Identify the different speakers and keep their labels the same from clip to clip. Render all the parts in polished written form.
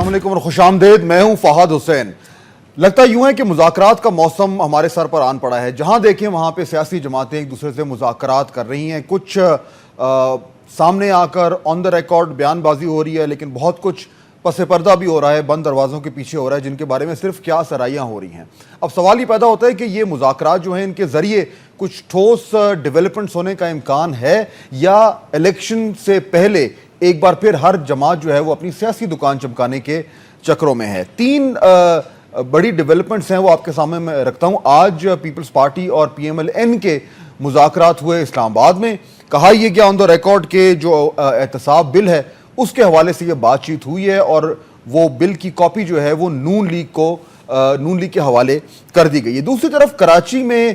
Speaker 1: السلام علیکم اور خوش آمدید. میں ہوں فہد حسین. لگتا یوں ہے کہ مذاکرات کا موسم ہمارے سر پر آن پڑا ہے. جہاں دیکھیں وہاں پہ سیاسی جماعتیں ایک دوسرے سے مذاکرات کر رہی ہیں. کچھ سامنے آ کر آن دا ریکارڈ بیان بازی ہو رہی ہے, لیکن بہت کچھ پس پردہ بھی ہو رہا ہے, بند دروازوں کے پیچھے ہو رہا ہے, جن کے بارے میں صرف کیا سرائیاں ہو رہی ہیں. اب سوال یہ پیدا ہوتا ہے کہ یہ مذاکرات جو ہیں ان کے ذریعے کچھ ٹھوس ڈیولپمنٹس ہونے کا امکان ہے, یا الیکشن سے پہلے ایک بار پھر ہر جماعت جو ہے وہ اپنی سیاسی دکان چمکانے کے چکروں میں ہے. تین بڑی ڈیولپمنٹس ہیں وہ آپ کے سامنے میں رکھتا ہوں. آج پیپلز پارٹی اور پی ایم ایل این کے مذاکرات ہوئے اسلام آباد میں. کہا یہ گیا آن دا ریکارڈ کے جو احتساب بل ہے اس کے حوالے سے یہ بات چیت ہوئی ہے, اور وہ بل کی کاپی جو ہے وہ نون لیگ کے حوالے کر دی گئی ہے. دوسری طرف کراچی میں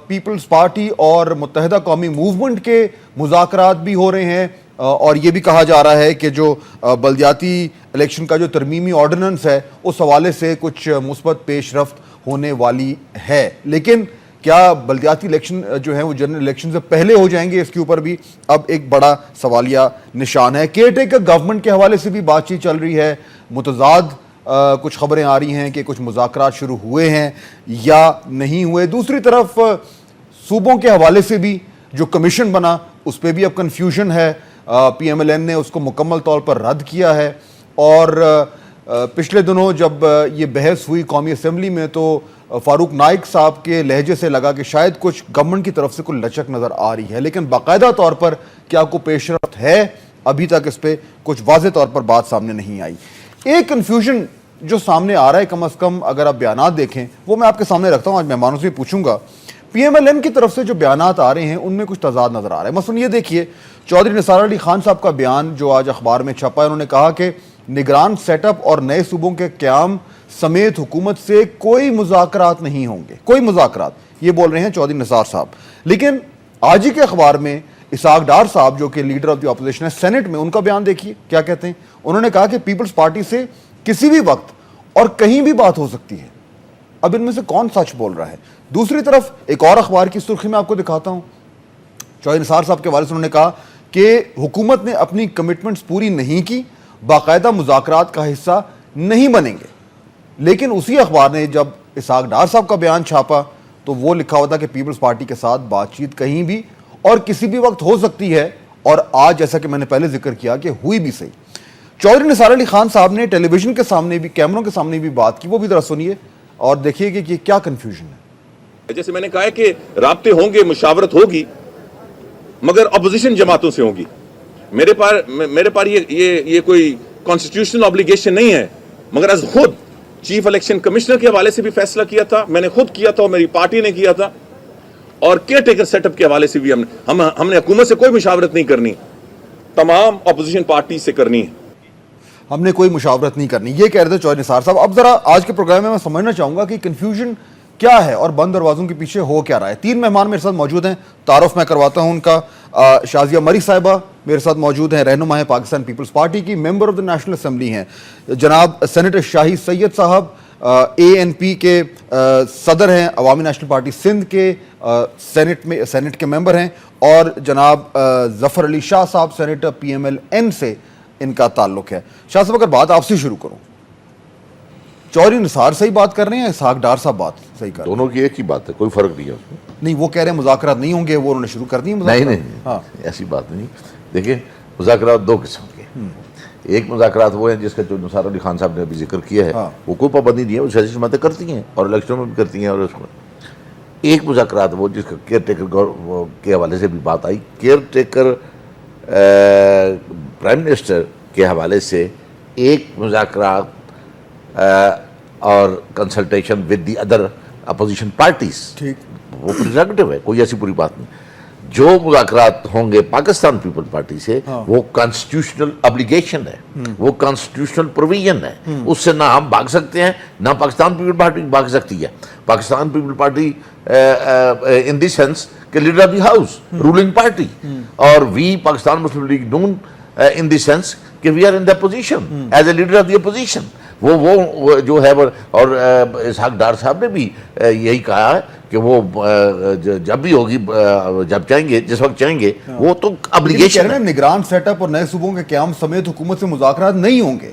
Speaker 1: پیپلز پارٹی اور متحدہ قومی موومنٹ کے مذاکرات بھی ہو رہے ہیں, اور یہ بھی کہا جا رہا ہے کہ جو بلدیاتی الیکشن کا جو ترمیمی آرڈیننس ہے اس حوالے سے کچھ مثبت پیش رفت ہونے والی ہے. لیکن کیا بلدیاتی الیکشن جو ہیں وہ جنرل الیکشن سے پہلے ہو جائیں گے, اس کے اوپر بھی اب ایک بڑا سوالیہ نشان ہے. کیئر ٹیکر گورنمنٹ کے حوالے سے بھی بات چیت چل رہی ہے. متضاد کچھ خبریں آ رہی ہیں کہ کچھ مذاکرات شروع ہوئے ہیں یا نہیں ہوئے. دوسری طرف صوبوں کے حوالے سے بھی جو کمیشن بنا اس پہ بھی اب کنفیوژن ہے. پی ایم ایل این نے اس کو مکمل طور پر رد کیا ہے, اور پچھلے دنوں جب یہ بحث ہوئی قومی اسمبلی میں تو فاروق نائک صاحب کے لہجے سے لگا کہ شاید کچھ گورنمنٹ کی طرف سے کوئی لچک نظر آ رہی ہے, لیکن باقاعدہ طور پر کیا کوئی پیش رفت ہے ابھی تک اس پہ کچھ واضح طور پر بات سامنے نہیں آئی. ایک کنفیوژن جو سامنے آ رہا ہے کم از کم اگر آپ بیانات دیکھیں وہ میں آپ کے سامنے رکھتا ہوں. آج مہمانوں سے پوچھوں گا. پی ایم ایل این کی طرف سے جو بیانات آ رہے ہیں ان میں کچھ تضاد نظر آ رہا ہے. مثلا یہ دیکھیے چودھری نثار علی خان صاحب کا بیان جو آج اخبار میں چھپا ہے. انہوں نے کہا کہ نگران سیٹ اپ اور نئے صوبوں کے قیام سمیت حکومت سے کوئی مذاکرات نہیں ہوں گے. کوئی مذاکرات, یہ بول رہے ہیں چودھری نثار صاحب. لیکن آج ہی کے اخبار میں اسحاق ڈار صاحب جو کہ لیڈر آف دی اپوزیشن ہے سینٹ میں, ان کا بیان دیکھیے کیا کہتے ہیں. انہوں نے کہا کہ پیپلز پارٹی سے کسی بھی وقت اور کہیں بھی بات ہو سکتی ہے. اب ان میں سے کون سچ بول رہا ہے؟ دوسری طرف ایک اور اخبار کی سرخی میں آپ کو دکھاتا ہوں. چودھری نثار صاحب کے حوالے سے انہوں نے کہا کہ حکومت نے اپنی کمٹمنٹس پوری نہیں کی, باقاعدہ مذاکرات کا حصہ نہیں بنیں گے. لیکن اسی اخبار نے جب اسحاق ڈار صاحب کا بیان چھاپا تو وہ لکھا ہوا تھا کہ پیپلز پارٹی کے ساتھ بات چیت کہیں بھی اور کسی بھی وقت ہو سکتی ہے, اور آج جیسا کہ میں نے پہلے ذکر کیا کہ ہوئی بھی صحیح. چودھری نثار علی خان صاحب نے ٹیلی ویژن کے سامنے بھی, کیمروں کے سامنے بھی بات کی, وہ بھی ذرا سنیے اور دیکھیے کہ یہ کیا کنفیوژن ہے.
Speaker 2: جیسے میں نے کہا ہے کہ رابطے ہوں گے, مشاورت ہوگی, مگر اپوزیشن جماعتوں سے ہوگی. میرے پاس یہ کوئی کانسٹیٹیوشنل obligation نہیں ہے, مگر از خود چیف الیکشن کمشنر کے حوالے سے بھی فیصلہ کیا تھا, میں نے خود کیا تھا اور میری پارٹی نے کیا تھا, اور کیئر ٹیکر سیٹ اپ کے حوالے سے بھی ہم نے حکومت سے کوئی مشاورت نہیں کرنی, تمام اپوزیشن پارٹی سے کرنی ہے.
Speaker 1: ہم نے کوئی مشاورت نہیں کرنی, یہ کہہ رہے تھے چودھری نثار صاحب. اب ذرا آج کے پروگرام میں سمجھنا چاہوں گا کہ کنفیوژن کیا ہے اور بند دروازوں کے پیچھے ہو کیا رہا ہے. تین مہمان میرے ساتھ موجود ہیں, تعارف میں کرواتا ہوں ان کا. شازیہ مری صاحبہ میرے ساتھ موجود ہیں, رہنما ہیں پاکستان پیپلز پارٹی کی, member of the national assembly ہیں. جناب سینیٹر شاہی سید صاحب اے این پی کے صدر ہیں, عوامی نیشنل پارٹی سندھ کے سینٹ کے ممبر ہیں, اور جناب ظفر علی شاہ صاحب senator P M L N سے ان کا تعلق ہے. شاہ صاحب اگر بات آپ سے شروع کروں, چودھری نثار صحیح بات کر رہے ہیں, اسحاق ڈار صاحب بات صحیح کر رہے ہیں؟
Speaker 3: دونوں کی ایک ہی بات ہے, کوئی فرق نہیں ہے اس میں.
Speaker 1: نہیں, وہ کہہ رہے ہیں مذاکرات نہیں ہوں گے, وہ انہوں نے شروع کر دی.
Speaker 3: نہیں, ہاں ایسی بات نہیں. دیکھیں مذاکرات دو قسم کے. ایک مذاکرات وہ ہیں جس کا جو نثار علی خان صاحب نے ابھی ذکر کیا ہے, وہ کوئی پابندی نہیں ہے, وہ سیاسی جماعتیں کرتی ہیں اور الیکشنوں میں بھی کرتی ہیں. اور اس میں ایک مذاکرات وہ جس کا کیئر ٹیکر کے حوالے سے بھی بات آئی. کیئر ٹیکر پرائم منسٹر کے حوالے سے ایک مذاکرات اور consultation with the other opposition parties, وہ پریروگیٹو ہے, کوئی ایسی پوری بات نہیں. جو مذاکرات ہوں گے پاکستان پیپل پارٹی سے وہ کانسٹیٹیوشنل ابلیگیشن ہے, وہ کانسٹیٹیوشنل پروویژن ہے, اس سے نہ ہم بھاگ سکتے ہیں نہ پاکستان پیپل پارٹی بھاگ سکتی ہے. Pakistan People Party in the sense کہ leader of the house, ruling party, اور we Pakistan Muslim League Noon in the sense کہ we are in the position as a leader of the opposition. وہ جو ہے, اور اسحاق ڈار صاحب نے بھی یہی کہا ہے کہ وہ جب بھی ہوگی, جب چاہیں گے, جس وقت چاہیں گے, وہ تو ابلیگیشن ہے.
Speaker 1: نگران سیٹ اپ اور نئے صوبوں کے قیام سمیت حکومت سے مذاکرات نہیں ہوں گے.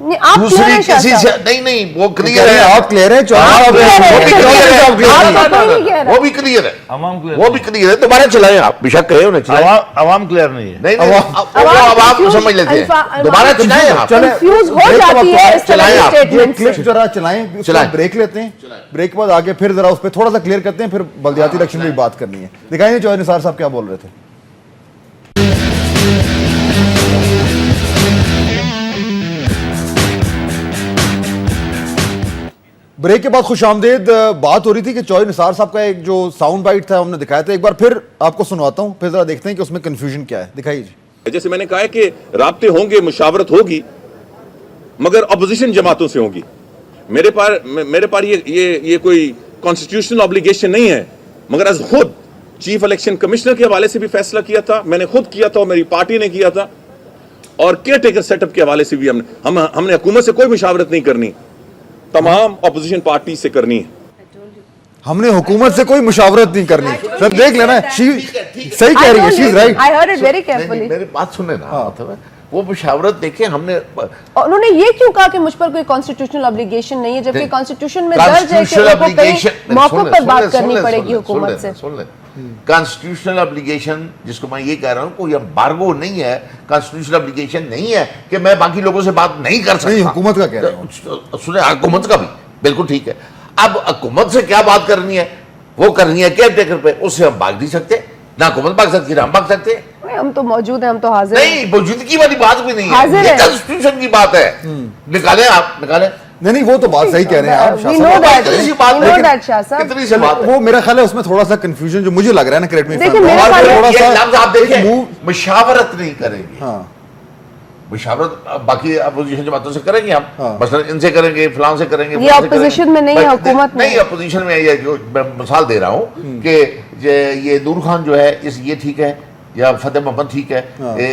Speaker 4: نہیں آپ clear
Speaker 3: دوسری
Speaker 4: ہیں شاہ
Speaker 3: کسی
Speaker 4: صاحب؟
Speaker 3: سے نہیں، وہ
Speaker 1: کہہ
Speaker 3: کلیئر
Speaker 1: رہے ہیں
Speaker 3: ہے،
Speaker 1: آپ کلیئر ہیں
Speaker 4: آپ clear ہیں،
Speaker 3: وہ بھی clear ہے،
Speaker 4: آپ کوئی نہیں کہہ رہا۔
Speaker 3: وہ بھی کلیئر ہے،
Speaker 5: عوام clear
Speaker 3: وہ بھی کلیئر ہے، دوبارہ چلائیں آپ، بے شک کہے انہیں چلائیں،
Speaker 5: عوام کلیئر نہیں ہے.
Speaker 3: نہیں عوام کو سمجھ لیتے ہیں، دوبارہ چلائیں آپ.
Speaker 1: چلیں
Speaker 4: کنفیوز ہو جاتی ہے اس طرح
Speaker 3: چلائیں
Speaker 4: کے
Speaker 3: آپ.
Speaker 1: یہ
Speaker 4: اسٹیٹمنٹ
Speaker 1: کلپ
Speaker 4: سے.
Speaker 1: ذرا چلائیں، اس کا
Speaker 3: چلائیں.
Speaker 1: بریک لیتے ہیں، بریک کے بعد آگے پھر ذرا اس پہ تھوڑا سا کلیئر کرتے ہیں، پھر بلدیاتی الیکشن میں بھی بات کرنی ہے. دکھائیں چوہدری نثار صاحب کیا بول رہے تھے. بریک کے بعد خوش آمدید. بات ہو رہی تھی کہ چوہدری نثار صاحب کا ایک جو ساؤنڈ بائٹ تھا ہم نے دکھایا تھا، ایک بار پھر آپ کو سنواتا ہوں، پھر ذرا دیکھتے ہیں کہ اس میں کنفیوژن کیا ہے. دکھائیے جی.
Speaker 2: جیسے میں نے کہا ہے کہ رابطے ہوں گے، مشاورت ہوگی، مگر اپوزیشن جماعتوں سے ہوگی. میرے پاس یہ کوئی کانسٹیٹیوشنل obligation نہیں ہے، مگر از خود چیف الیکشن کمشنر کے حوالے سے بھی فیصلہ کیا تھا، میں نے خود کیا تھا اور میری پارٹی نے کیا تھا، اور کیئر ٹیکر سیٹ اپ کے حوالے سے بھی ہم نے حکومت سے کوئی مشاورت نہیں کرنی، تمام اپوزیشن پارٹی سے کرنی ہے.
Speaker 1: ہم نے حکومت سے کوئی مشاورت نہیں کرنی. سر دیکھ لینا، صحیح کہہ رہی ہے، she is right.
Speaker 4: I heard it very carefully.
Speaker 3: میری بات سنیں نا، وہ مشاورت دیکھیں ہم نے
Speaker 4: انہوں نے یہ کیوں کہا کہ مجھ پر کوئی کانسٹیٹیوشنل obligation نہیں ہے، جبکہ کانسٹیٹیوشن میں درج ہے کہ ان کو کئی موقع پر بات کرنی پڑے گی حکومت سے.
Speaker 3: کانسٹیٹیوشنل ابلیگیشن جس کو میں یہ کہہ رہا ہوں، کوئی امبارگو نہیں ہے، کانسٹیٹیوشنل ابلیگیشن نہیں ہے کہ میں باقی لوگوں سے بات نہیں کر سکتا.
Speaker 1: نہیں، حکومت کا کہہ رہا ہوں.
Speaker 3: سنیں، حکومت کا بھی بالکل ٹھیک ہے. اب حکومت سے کیا بات کرنی ہے، وہ کرنی ہے کیئر ٹیکر پہ، اس سے ہم بھاگ نہیں سکتے، نہ حکومت بھاگ سکتی نہ ہم بھاگ سکتے.
Speaker 4: ہم تو موجود ہیں، ہم تو حاضر ہیں.
Speaker 3: نہیں، موجودگی والی بات بھی نہیں
Speaker 4: حاضر
Speaker 3: ہے،
Speaker 4: ہے.
Speaker 3: یہ کانسٹیٹیوشن کی بات ہے. نکالیں آپ، نکالیں.
Speaker 1: نہیں وہ تو بات صحیح کہہ رہے ہیں آپ شاہ
Speaker 4: We
Speaker 1: صاحب.
Speaker 4: know that.
Speaker 3: کتنی سی
Speaker 4: We
Speaker 3: بات
Speaker 4: know
Speaker 3: لیکن
Speaker 4: that, شاہ صاحب.
Speaker 3: کتنی سی بات ہے.
Speaker 1: وہ میرا خیال ہے اس میں تھوڑا سا کنفیوژن جو مجھے لگ رہا ہے نا، کریکٹ می
Speaker 4: دیکھیں میرے خیال میں
Speaker 3: یہ لفظ آپ دیکھیں، مشاورت نہیں کریں گے.
Speaker 1: ہاں
Speaker 3: مشاورت باقی اپوزیشن جماعتوں سے کریں گے ہم، مثلا ان سے کریں گے، فلان سے کریں گے.
Speaker 4: یہ اپوزیشن میں نہیں ہے، حکومت میں.
Speaker 3: نہیں، اپوزیشن میں یہ جو میں مثال دے رہا ہوں کہ یہ نور خان جو ہے یہ ٹھیک ہے یا فتح محمد ٹھیک ہے،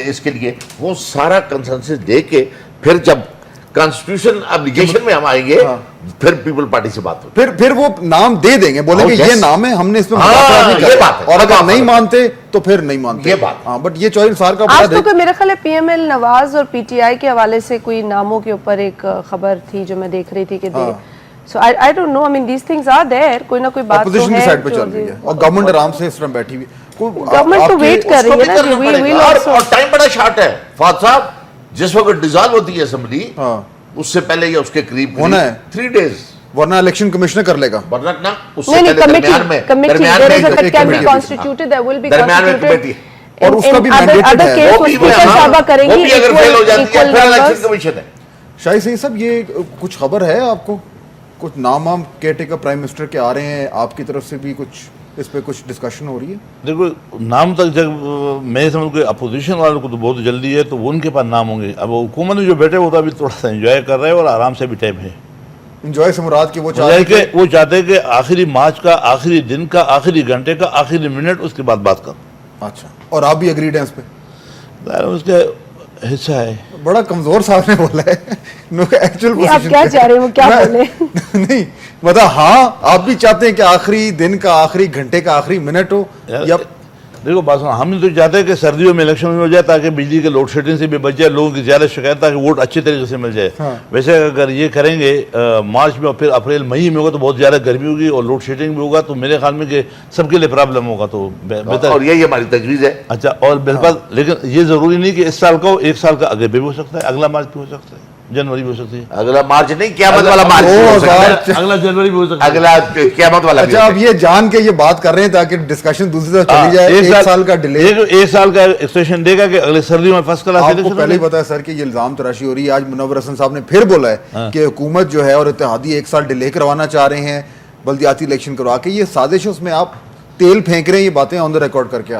Speaker 3: اس کے لیے وہ سارا کنسنسس دے کے پھر جب کانسٹیٹیوشن ابلیگیشن میں ہم آئیں گے پھر پیپل پارٹی سے بات ہوگی.
Speaker 1: پھر وہ نام دے دیں گے، بولیں گے یہ نام ہے، ہم نے اس میں مذاکرات نہیں
Speaker 3: یہ
Speaker 1: کرا.
Speaker 3: بات ہے.
Speaker 1: اور اگر نہیں مانتے تو پھر نہیں مانتے.
Speaker 3: یہ بات.
Speaker 1: ہاں بٹ یہ چوہدری نثار کا
Speaker 4: آج
Speaker 1: بڑا
Speaker 4: تو کہ میرا خیال ہے پی ایم ایل نواز اور پی ٹی آئی کے حوالے سے کوئی ناموں کے اوپر ایک خبر تھی جو میں دیکھ رہی تھی کہ so I don't know, I mean these things are there. کوئی نہ کوئی بات تو ہے
Speaker 1: اپوزیشن کی سائڈ پہ چل رہی ہے اور گورنمنٹ آرام سے اس طرح بیٹھی ہوئی.
Speaker 4: گورنمنٹ تو ویٹ کر رہی ہے نا کہ
Speaker 3: اور ٹائم بڑا شارٹ ہے. فہد صاحب جس وقت ڈیزالو ہوتی ہے اسمبلی اس سے پہلے یا اس کے قریب
Speaker 1: ہونا ہے
Speaker 3: 3 days،
Speaker 1: ورنہ الیکشن کمشنر کر لے گا.
Speaker 3: ورنہ نہ اس سے
Speaker 4: نہیں
Speaker 3: پہلے درمیان میں کمیٹی
Speaker 1: اور اس کا بھی مینڈیٹڈ ہے.
Speaker 3: وہ بھی اگر فیل ہو جاتی ہے پھر الیکشن کمیشن ہے.
Speaker 1: شاہی صحیح صاحب یہ کچھ خبر ہے آپ کو؟ کچھ نام کیئر ٹیکر پرائم منسٹر کے آ رہے ہیں، آپ کی طرف سے بھی کچھ اس پہ کچھ ڈسکشن ہو رہی ہے؟
Speaker 5: دیکھو نام تک جب میں سمجھ کہ اپوزیشن والوں کو تو بہت جلدی ہے، تو وہ ان کے پاس نام ہوں گے. اب حکومت میں جو بیٹھے وہ تو ابھی تھوڑا سا انجوائے کر رہے ہیں اور آرام سے بھی ٹائم ہے.
Speaker 1: انجوائے سے مراد کہ وہ
Speaker 5: چاہتے ہیں کہ آخری مارچ کا آخری دن کا آخری گھنٹے کا آخری منٹ اس کے بعد بات کرو.
Speaker 1: اچھا، اور آپ بھی اگریڈ ہیں اس پہ؟
Speaker 5: اس کا حصہ ہے.
Speaker 1: بڑا کمزور صاحب نے بولا ہے.
Speaker 4: آپ کیا چاہ رہے ہیں وہ کیا بولے؟
Speaker 1: نہیں مطلب ہاں آپ بھی چاہتے ہیں کہ آخری دن کا آخری گھنٹے کا آخری منٹ ہو یا
Speaker 5: دیکھو بات سنو، ہم تو چاہتے ہیں کہ سردیوں میں الیکشن میں ہو جائے تاکہ بجلی کے لوڈ شیڈنگ سے بھی بچ جائے، لوگوں کی زیادہ شکایت تاکہ ووٹ اچھے طریقے سے مل جائے. ویسے اگر یہ کریں گے مارچ میں اور پھر اپریل مئی میں ہوگا تو بہت زیادہ گرمی ہوگی اور لوڈ شیڈنگ بھی ہوگا، تو میرے خیال میں کہ سب کے لیے پرابلم ہوگا. تو بہتر
Speaker 3: اور یہی ہماری تجویز ہے.
Speaker 5: اچھا، اور بالکل لیکن یہ ضروری نہیں کہ اس سال کا ہو، 1 سال کا آگے بھی ہو سکتا ہے، اگلا مارچ بھی ہو سکتا ہے، جنوری بھی ہو سکتی ہے،
Speaker 3: اگلا مارچ نہیں قیامت والا مارچ ہو سکتا ہے،
Speaker 5: اگلا جنوری بھی ہو سکتا ہے،
Speaker 3: اگلا قیامت والا.
Speaker 1: اچھا آپ یہ جان کے یہ بات کر رہے ہیں تاکہ ڈسکشن دوسری طرف چلی جائے. 1 سال کا ڈیلے،
Speaker 5: 1 سال کا ایکسٹینشن دے گا کہ اگلے سردیوں میں فرسٹ کلاس.
Speaker 1: آپ کو پہلے ہی پتا ہے سر کہ یہ الزام تراشی ہو رہی ہے. آج منور حسن صاحب نے پھر بولا ہے کہ حکومت جو ہے اور اتحادی 1 سال ڈیلے کروانا چاہ رہے ہیں بلدیاتی الیکشن کروا کے. یہ سازش ہے، اس میں آپ تیل پھینک رہے ہیں. یہ باتیں آن دا ریکارڈ کر کے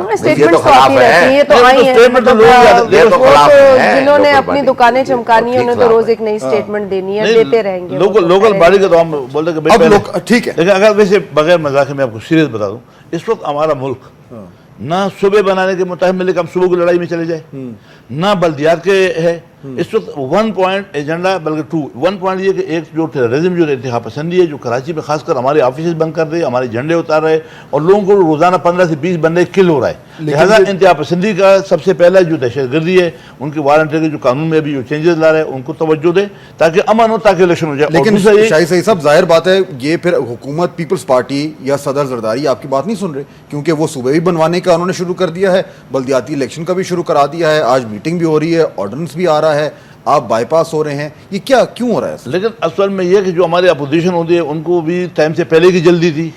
Speaker 4: جنہوں نے اپنی دکانیں چمکانی ہیں انہیں تو روز ایک نئی سٹیٹمنٹ دینی ہے، دیتے رہیں گے.
Speaker 5: لوکل باڈی کا تو ہم بولتے ہیں کہ
Speaker 1: ٹھیک ہے.
Speaker 5: لیکن اگر ویسے بغیر مذاق میں آپ کو سیریس بتا دوں، اس وقت ہمارا ملک نہ صوبے بنانے کے متحد ملے کہ ہم صوبوں کی لڑائی میں چلے جائیں، نہ بلدیات کے ہے. اس وقت 1 پوائنٹ ایجنڈا بلکہ 1 پوائنٹ یہ کہ ایک جو ٹیررزم جو انتہا پسندی ہے جو کراچی میں خاص کر ہمارے آفیسز بند کر رہے، ہمارے جھنڈے اتار رہے اور لوگوں کو روزانہ 15 سے 20 بندے کل ہو رہا ہے. لہذا انتہا پسندی کا سب سے پہلا جو دہشت گردی ہے ان کے وارنٹ کے جو قانون میں بھی جو چینجز لا رہے ہیں ان کو توجہ دیں تاکہ امن ہو, تاکہ الیکشن ہو جائے.
Speaker 1: لیکن شاہد سعید صاحب ظاہر بات ہے یہ پھر حکومت پیپلز پارٹی یا صدر زرداری آپ کی بات نہیں سن رہے, کیونکہ وہ صوبے بھی بنوانے کا انہوں نے شروع کر دیا ہے, بلدیاتی الیکشن کا بھی شروع کرا دیا ہے, آج میٹنگ بھی ہو رہی ہے, آرڈیننس بھی آ رہا ہے, آپ بائی پاس ہو رہے ہیں, یہ کیا کیوں ہو رہا ہے؟
Speaker 5: لیکن اصل میں یہ کہ جو ہماری اپوزیشن ہوتی ہے ان کو بھی ٹائم سے پہلے کی جلدی تھی,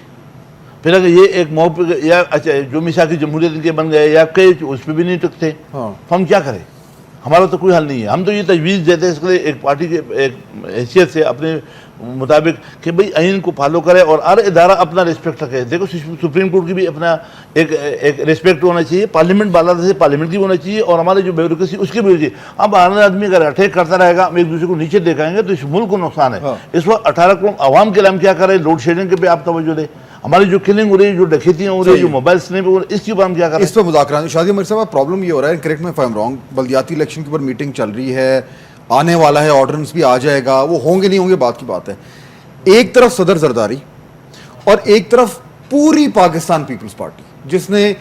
Speaker 5: پھر اگر یہ ایک موقع یا اچھا جو میثاق جمہوریت ان کے بن گئے یا کئی اس پہ بھی نہیں ٹکتے, ہم کیا کریں؟ ہمارا تو کوئی حل نہیں ہے. ہم تو یہ تجویز دیتے ہیں اس کے لیے ایک پارٹی کے ایک حیثیت سے اپنے مطابق کہ بھئی آئین کو فالو کرے اور ہر ادارہ اپنا رسپیکٹ رکھے. دیکھو سپریم کورٹ کی بھی اپنا ایک رسپیکٹ ہونا چاہیے, پارلیمنٹ بالا سے پارلیمنٹ کی ہونا چاہیے, اور ہمارے جو بیوروکریسی اس کی بھی ہونا چاہیے. اب ہر آدمی اگر اٹیک کرتا رہے گا, ہم ایک دوسرے کو نیچے دیکھائیں گے تو اس ملک کو نقصان ہے. اس وقت 18 کروڑ عوام کے لیے ہم کیا کریں؟ لوڈ شیڈنگ کے پہ آپ توجہ دیں, ہماری جو کلنگ ہو رہی ہے, جو ڈکیتیاں ہو رہی ہیں, جو موبائل سنیپ ہو رہی ہے, اس کے اوپر ہم کیا کریں؟
Speaker 1: اس پہ مذاکرات. شادی عمر صاحب پرابلم یہ ہو رہا ہے, correct me if I am wrong, بلدیاتی الیکشن کے اوپر میٹنگ چل رہی ہے, آنے والا ہے, آرڈرنس بھی آ جائے گا, وہ ہوں گے نہیں ہوں گے بات کی بات ہے. ایک طرف صدر زرداری اور ایک طرف پوری پاکستان پیپلز پارٹی جس نے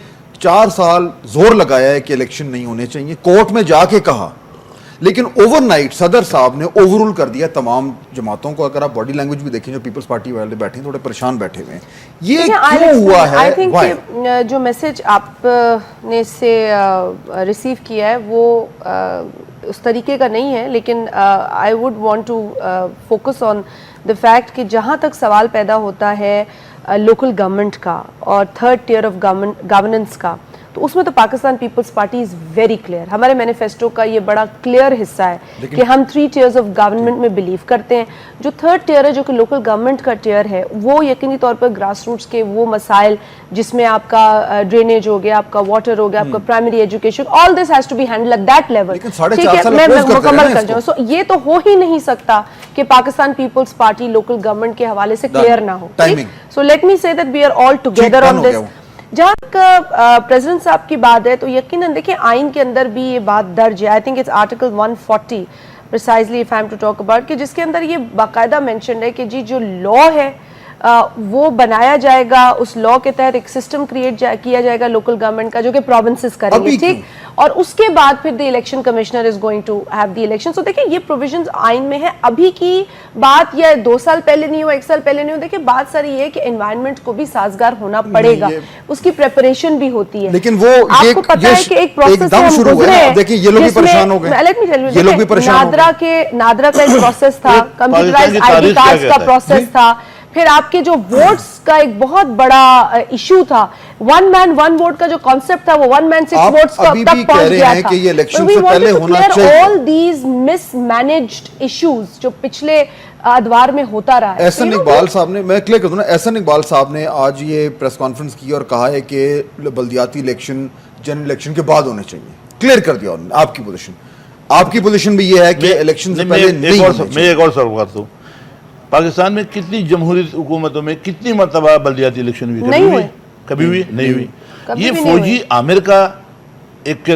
Speaker 1: 4 سال زور لگایا ہے کہ الیکشن نہیں ہونے چاہیے, کورٹ میں جا کے کہا, لیکن اوور نائٹ صدر صاحب نے اوور رول کر دیا تمام جماعتوں کو. اگر آپ باڈی لینگویج بھی دیکھیں جو پیپلز پارٹی والے بیٹھے ہیں تھوڑے پریشان بیٹھے ہوئے ہیں, یہ کیوں ہوا ہے؟
Speaker 4: آئی تھنک جو میسج آپ نے اس سے ریسیو کیا ہے وہ اس طریقے کا نہیں ہے, لیکن I would want to focus on the fact کہ جہاں تک سوال پیدا ہوتا ہے لوکل گورنمنٹ کا اور تھرڈ ٹیئر آف گورننس کا, تو اس میں تو Pakistan Peoples Party is very clear. ہمارے مینیفیسٹو کا یہ بڑا کلیئر حصہ ہے کہ ہم 3 ٹیئرز آف گورنمنٹ میں بلیو کرتے ہیں. جو تھرڈ ٹیئر ہے جو کہ لوکل گورنمنٹ کا ٹیئر ہے, وہ یقینی طور پر گراس روٹس کے وہ مسائل جس میں آپ کا ڈرینیج ہو گیا, آپ کا واٹر ہو گیا, آپ کا primary education, all this has to be handle at that level. ٹھیک ہے, میں مکمل کر جاؤں. سو یہ تو ہو ہی نہیں سکتا کہ Pakistan Peoples Party local government کے حوالے سے کلیئر نہ ہو. سو let me say that we are all together on this. جہاں تک پریزیڈنٹ صاحب کی بات ہے تو یقیناً دیکھیں آئین کے اندر بھی یہ بات درج ہے. I think it's article 140 precisely if I am to talk about, کہ جس کے اندر یہ باقاعدہ مینشنڈ ہے کہ جی جو لا ہے وہ بنایا جائے گا, اس لا کے تحت ایک سسٹم کریٹ کیا جائے گا لوکل گورنمنٹ کا جو کہ پروونسز کریں گے, ٹھیک, اور اس کے بعد پھر the election commissioner is going to have the election. So دیکھیں یہ پروویژنز آئین میں ہے, ابھی کی بات یا 2 سال پہلے نہیں ہو, 1 سال پہلے نہیں ہو. دیکھیں بات ساری یہ ہے کہ انوائرمنٹ کو بھی سازگار ہونا پڑے گا, اس کی پریپریشن بھی ہوتی ہے.
Speaker 1: لیکن وہ
Speaker 4: آپ کو پتا ہے کہ ایک پروسیس سے ہم گزرے ہیں,
Speaker 1: دیکھیں یہ لوگ بھی پریشان ہو گئے,
Speaker 4: let me tell you, NADRA کا ایک پروسیس تھا, کمپیوٹرائزڈ آئی ڈی کارڈز کا پروسیس تھا, پھر آپ کے جو ووٹس کا ایک بہت بڑا ایشو تھا, 1 man 1 vote کا جو کانسیپٹ تھا وہ 1 man 6 votes تک پہنچ گیا تھا.
Speaker 1: کہ یہ الیکشن سے پہلے ہونا چاہیے.
Speaker 4: all these mismanaged issues جو پچھلے ادوار میں ہوتا رہا ہے.
Speaker 1: احسن اقبال صاحب نے, میں کلیئر کر دوں نا, احسن اقبال صاحب نے آج یہ پریس کانفرنس کی اور کہا ہے کہ بلدیاتی الیکشن جنرل الیکشن کے بعد ہونے چاہیے. کلیئر کر دیا انہوں نے آپ کی پوزیشن. آپ کی پوزیشن بھی یہ ہے کہ الیکشن سے پہلے نہیں ہونے چاہیے.
Speaker 5: میں ایک اور سوال کرتا ہوں, پاکستان میں کتنی جمہوری حکومتوں میں کتنی مرتبہ بلدیاتی الیکشن ہوئی؟ کبھی ہوئی نہیں ہوئی. یہ فوجی عامر کا ایک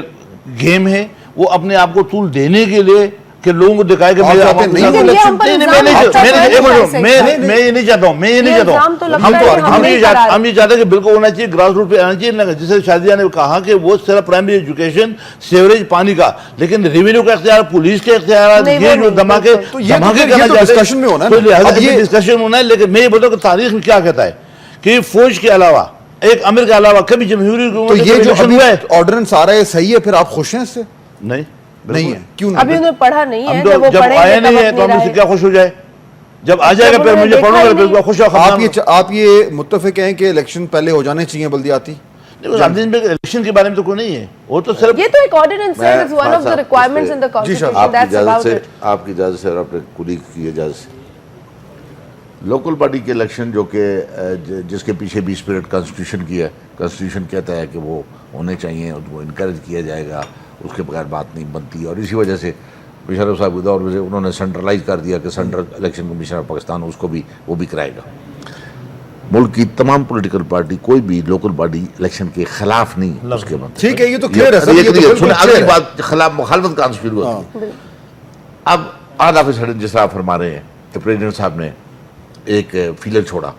Speaker 5: گیم ہے, وہ اپنے آپ کو طول دینے کے لیے کہ لوگوں کو دکھائے کہ میں یہ نہیں چاہتا ہوں, ہم یہ چاہتے ہیں کہ بالکل ہونا چاہیے, گراس روٹ پہ آنا چاہیے. جسے شادیہ نے کہا کہ وہ صرف پرائمری ایجوکیشن, سیوریج, پانی کا, لیکن ریونیو کا اختیار, پولیس کے اختیارات, یہ جو دھماکے
Speaker 1: ڈسکشن میں ہونا
Speaker 5: ہے. لیکن میں یہ بتاؤں کہ تاریخ میں کیا کہتا ہے کہ فوج کے علاوہ, ایک امیر کے علاوہ کبھی جمہوری
Speaker 1: حکومت یہ جو آرڈیننس آ رہا ہے صحیح ہے, پھر آپ خوش ہیں اس سے؟
Speaker 5: نہیں
Speaker 1: ہے. کیوں
Speaker 4: ابھی انہوں نے پڑھا نہیں ہے,
Speaker 5: جب آیا نہیں ہے تو ہم اس سے کیا خوش ہو جائے؟ جب آ جائے گا پھر مجھے پڑھوں گا, پھر خوش ہو.
Speaker 1: آپ یہ متفق ہیں کہ الیکشن پہلے ہو جانے چاہیے بلدیاتی؟
Speaker 5: الیکشن کے بارے میں تو کوئی نہیں ہے, وہ تو صرف
Speaker 4: یہ تو ایک آرڈیننس ہے, it's one of the requirements in the constitution, that's about it.
Speaker 3: آپ کی اجازت سے اور اپنے کولیگ کی اجازت سے, لوکل باڈی کے الیکشن جو کہ جس کے پیچھے بھی اسپرٹ کانسٹیٹیوشن کی ہے, کانسٹیٹیوشن کہتا ہے کہ وہ ہونے چاہیے, ان کو انکریج کیا جائے گا, اس کے بغیر بات نہیں بنتی. اور اسی وجہ سے مشرف صاحب کے دور میں انہوں نے سینٹرلائز کر دیا کہ central election commission of Pakistan اس کو بھی وہ بھی کرائے گا. ملک کی تمام پولیٹیکل پارٹی کوئی بھی لوکل باڈی الیکشن کے خلاف نہیں اس کے بعد.
Speaker 1: ٹھیک ہے, یہ تو کلیئر ہے.
Speaker 3: اگلی بات خلاف مخالفت کہاں سے شروع ہوتی ہے؟ اب آج آپ جس طرح آپ فرما رہے ہیں کہ پریزیڈنٹ صاحب نے ایک فیلر چھوڑا,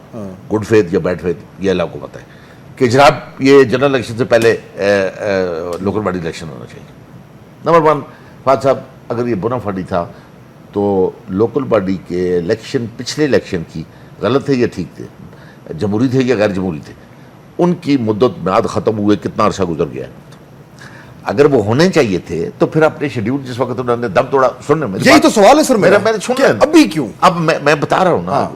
Speaker 3: گڈ فیتھ یا بیڈ فیتھ, یہ اللہ کو پتہ ہے کہ جناب یہ جنرل الیکشن سے پہلے لوکل باڈی الیکشن ہونا چاہیے. نمبر 1 فہد صاحب اگر یہ بونا فائڈ تھا تو لوکل باڈی کے الیکشن پچھلے الیکشن کی غلط تھے یا ٹھیک تھے, جمہوری تھے یا غیر جمہوری تھے, ان کی مدت میعاد ختم ہوئے کتنا عرصہ گزر گیا ہے. اگر وہ ہونے چاہیے تھے تو پھر اپنے شیڈیول جس وقت انہوں نے دم توڑا, سننے میں
Speaker 1: یہی تو سوال ہے سر میرا,
Speaker 3: میں نے سنا
Speaker 1: ابھی کیوں,
Speaker 3: اب میں بتا رہا ہوں نا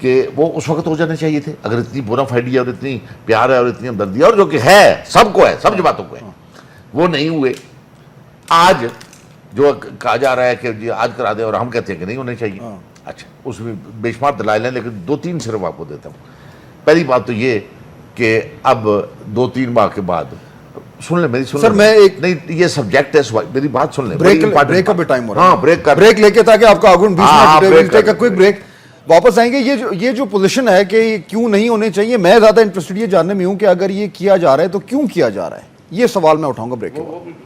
Speaker 3: کہ وہ اس وقت ہو جانے چاہیے تھے اگر اتنی بونا فائڈی ہے اور اتنی پیار ہے اور اتنی ہمدردی ہے, اور جو کہ ہے سب کو ہے, سب جماعتوں کو ہے, وہ نہیں ہوئے. آج جو کہا جا رہا ہے کہ جی آج کرا دیں اور ہم کہتے ہیں کہ نہیں ہونے چاہیے. اچھا اس میں بے شمار دلائل ہیں لیکن 2-3 صرف آپ کو دیتا ہوں. پہلی بات تو یہ کہ اب 2-3 ماہ کے بعد سن لیں میری,
Speaker 1: سر میں ایک
Speaker 3: نہیں یہ سبجیکٹ ہے, میری بات سن لیں.
Speaker 1: بریک کا بھی ٹائم ہو رہا ہے,
Speaker 3: ہاں
Speaker 1: بریک لے کے تاکہ آپ کا آرگومنٹ 20 منٹ کا کوئی بریک واپس آئیں گے. یہ جو پوزیشن ہے کہ کیوں نہیں ہونے چاہیے, میں زیادہ انٹرسٹڈ یہ جاننے میں ہوں کہ اگر یہ کیا جا رہا ہے تو کیوں کیا جا رہا ہے, یہ سوال میں اٹھاؤں گا بریک کے بعد.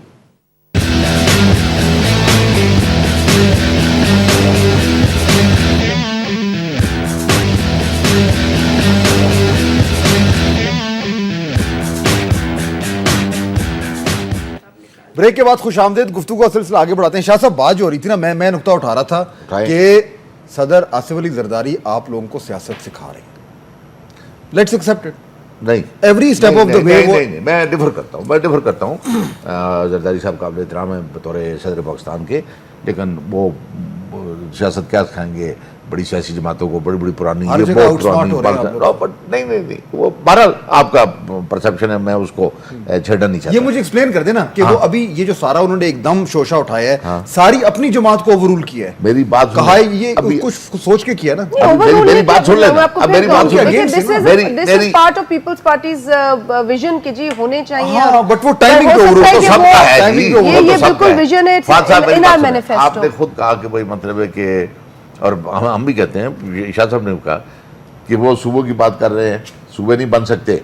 Speaker 1: بریک کے بعد خوش آمدید, گفتگو کا سلسلہ آگے بڑھاتے ہیں. شاہ صاحب بات جو ہو رہی تھی نا, میں نقطہ اٹھا رہا تھا کہ صدر آصف علی زرداری آپ لوگوں کو سیاست سکھا رہے ہیں. Let's accept it.
Speaker 3: نہیں,
Speaker 1: ایوری اسٹیپ آف دا وے.
Speaker 3: میں ڈیفر کرتا ہوں. زرداری صاحب قابل احترام ہیں بطور صدر پاکستان کے, لیکن وہ سیاست کیا سکھائیں گے بڑی سیاسی جماعتوں کو, بڑی بڑی پرانی, یہ بہت پرانی. نہیں وہ بہرحال آپ کا پرسپشن ہے, میں اس کو چھیڑنا نہیں چاہتا.
Speaker 1: یہ مجھے ایکسپلین کر دینا کہ وہ ابھی یہ جو سارا انہوں نے ایک دم شوشہ اٹھایا ہے, ساری اپنی جماعت کو اوورول کیا ہے.
Speaker 3: میری بات
Speaker 1: کہا ہے یہ کچھ سوچ کے کیا نا.
Speaker 3: میری بات سن لینا, اب میری بات سن
Speaker 4: This is part of People's Party's vision کہ جی ہونے چاہیے.
Speaker 1: ہاں بٹ وہ ٹائمنگ پہ اوورول
Speaker 3: تو سب کا ہے جی,
Speaker 4: یہ بالکل ویژن ہے in our manifesto.
Speaker 3: آپ نے خود کہا کہ بھائی مطلب ہے کہ, اور ہم بھی کہتے ہیں, شاہ صاحب نے کہا کہ وہ صوبوں کی بات کر رہے ہیں, صوبے نہیں بن سکتے,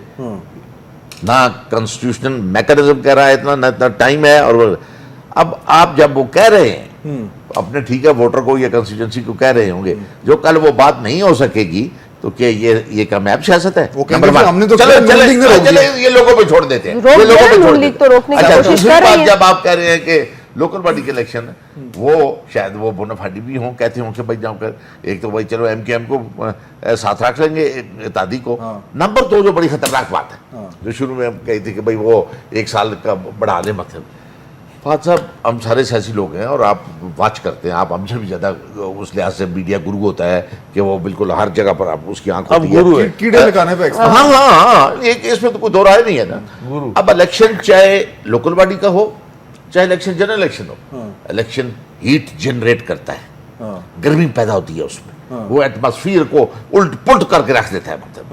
Speaker 3: نہ کنسٹیٹیوشنل میکانزم کہہ رہا ہے اتنا, نہ اتنا ٹائم ہے. اور اب آپ جب وہ کہہ رہے ہیں اپنے ٹھیک ہے ووٹر کو یا کنسٹیٹوئنسی کو کہہ رہے ہوں گے, جو کل وہ بات نہیں ہو سکے گی تو کہ یہ کامیاب سیاست ہے. چلے یہ لوگوں پہ چھوڑ دیتے ہیں, جب آپ کہہ رہے ہیں کہ لوکل باڈی کے الیکشن وہ شاید وہ بونا فائڈی بھی ہوں, کہتے ہوں کہ بھائی جاؤں کر ایک تو بھائی چلو ایم کے ایم کو ساتھ رکھ لیں گے اتحادی کو. نمبر 2 جو بڑی خطرناک بات ہے, جو شروع میں ہم کہی تھی کہ بھائی وہ 1 سال کا بڑھا لیں مطلب. فہد صاحب ہم سارے سیاسی لوگ ہیں اور آپ واچ کرتے ہیں, آپ ہم سے بھی زیادہ اس لحاظ سے میڈیا گرو ہوتا ہے کہ وہ بالکل ہر جگہ پر آپ اس کی آنکھ ہوتی ہے,
Speaker 1: کیڑے لگانے پہ.
Speaker 3: ہاں اس میں تو کوئی دو رائے نہیں ہے نا. اب الیکشن چاہے لوکل باڈی کا ہو چاہے الیکشن جنرل الیکشن ہو, الیکشن ہیٹ جنریٹ کرتا ہے, گرمی پیدا ہوتی ہے اس میں, وہ ایٹماسفیئر کو الٹ پلٹ کر کے رکھ دیتا ہے مطلب.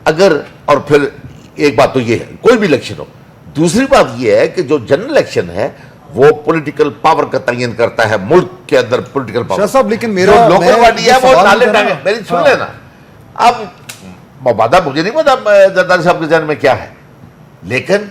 Speaker 3: اگر اور پھر ایک بات تو یہ ہے کوئی بھی الیکشن ہو, دوسری بات یہ ہے کہ جو جنرل الیکشن ہے وہ پولیٹیکل پاور کا تعین کرتا ہے ملک کے اندر, پولیٹیکل پاور.
Speaker 1: شاہ صاحب لیکن میرا
Speaker 3: لوکل باڈی ہے وہ نالے ٹانگے, میری سن لینا. اب مبادہ مجھے نہیں پتا زرداری صاحب کے ذہن میں کیا ہے, لیکن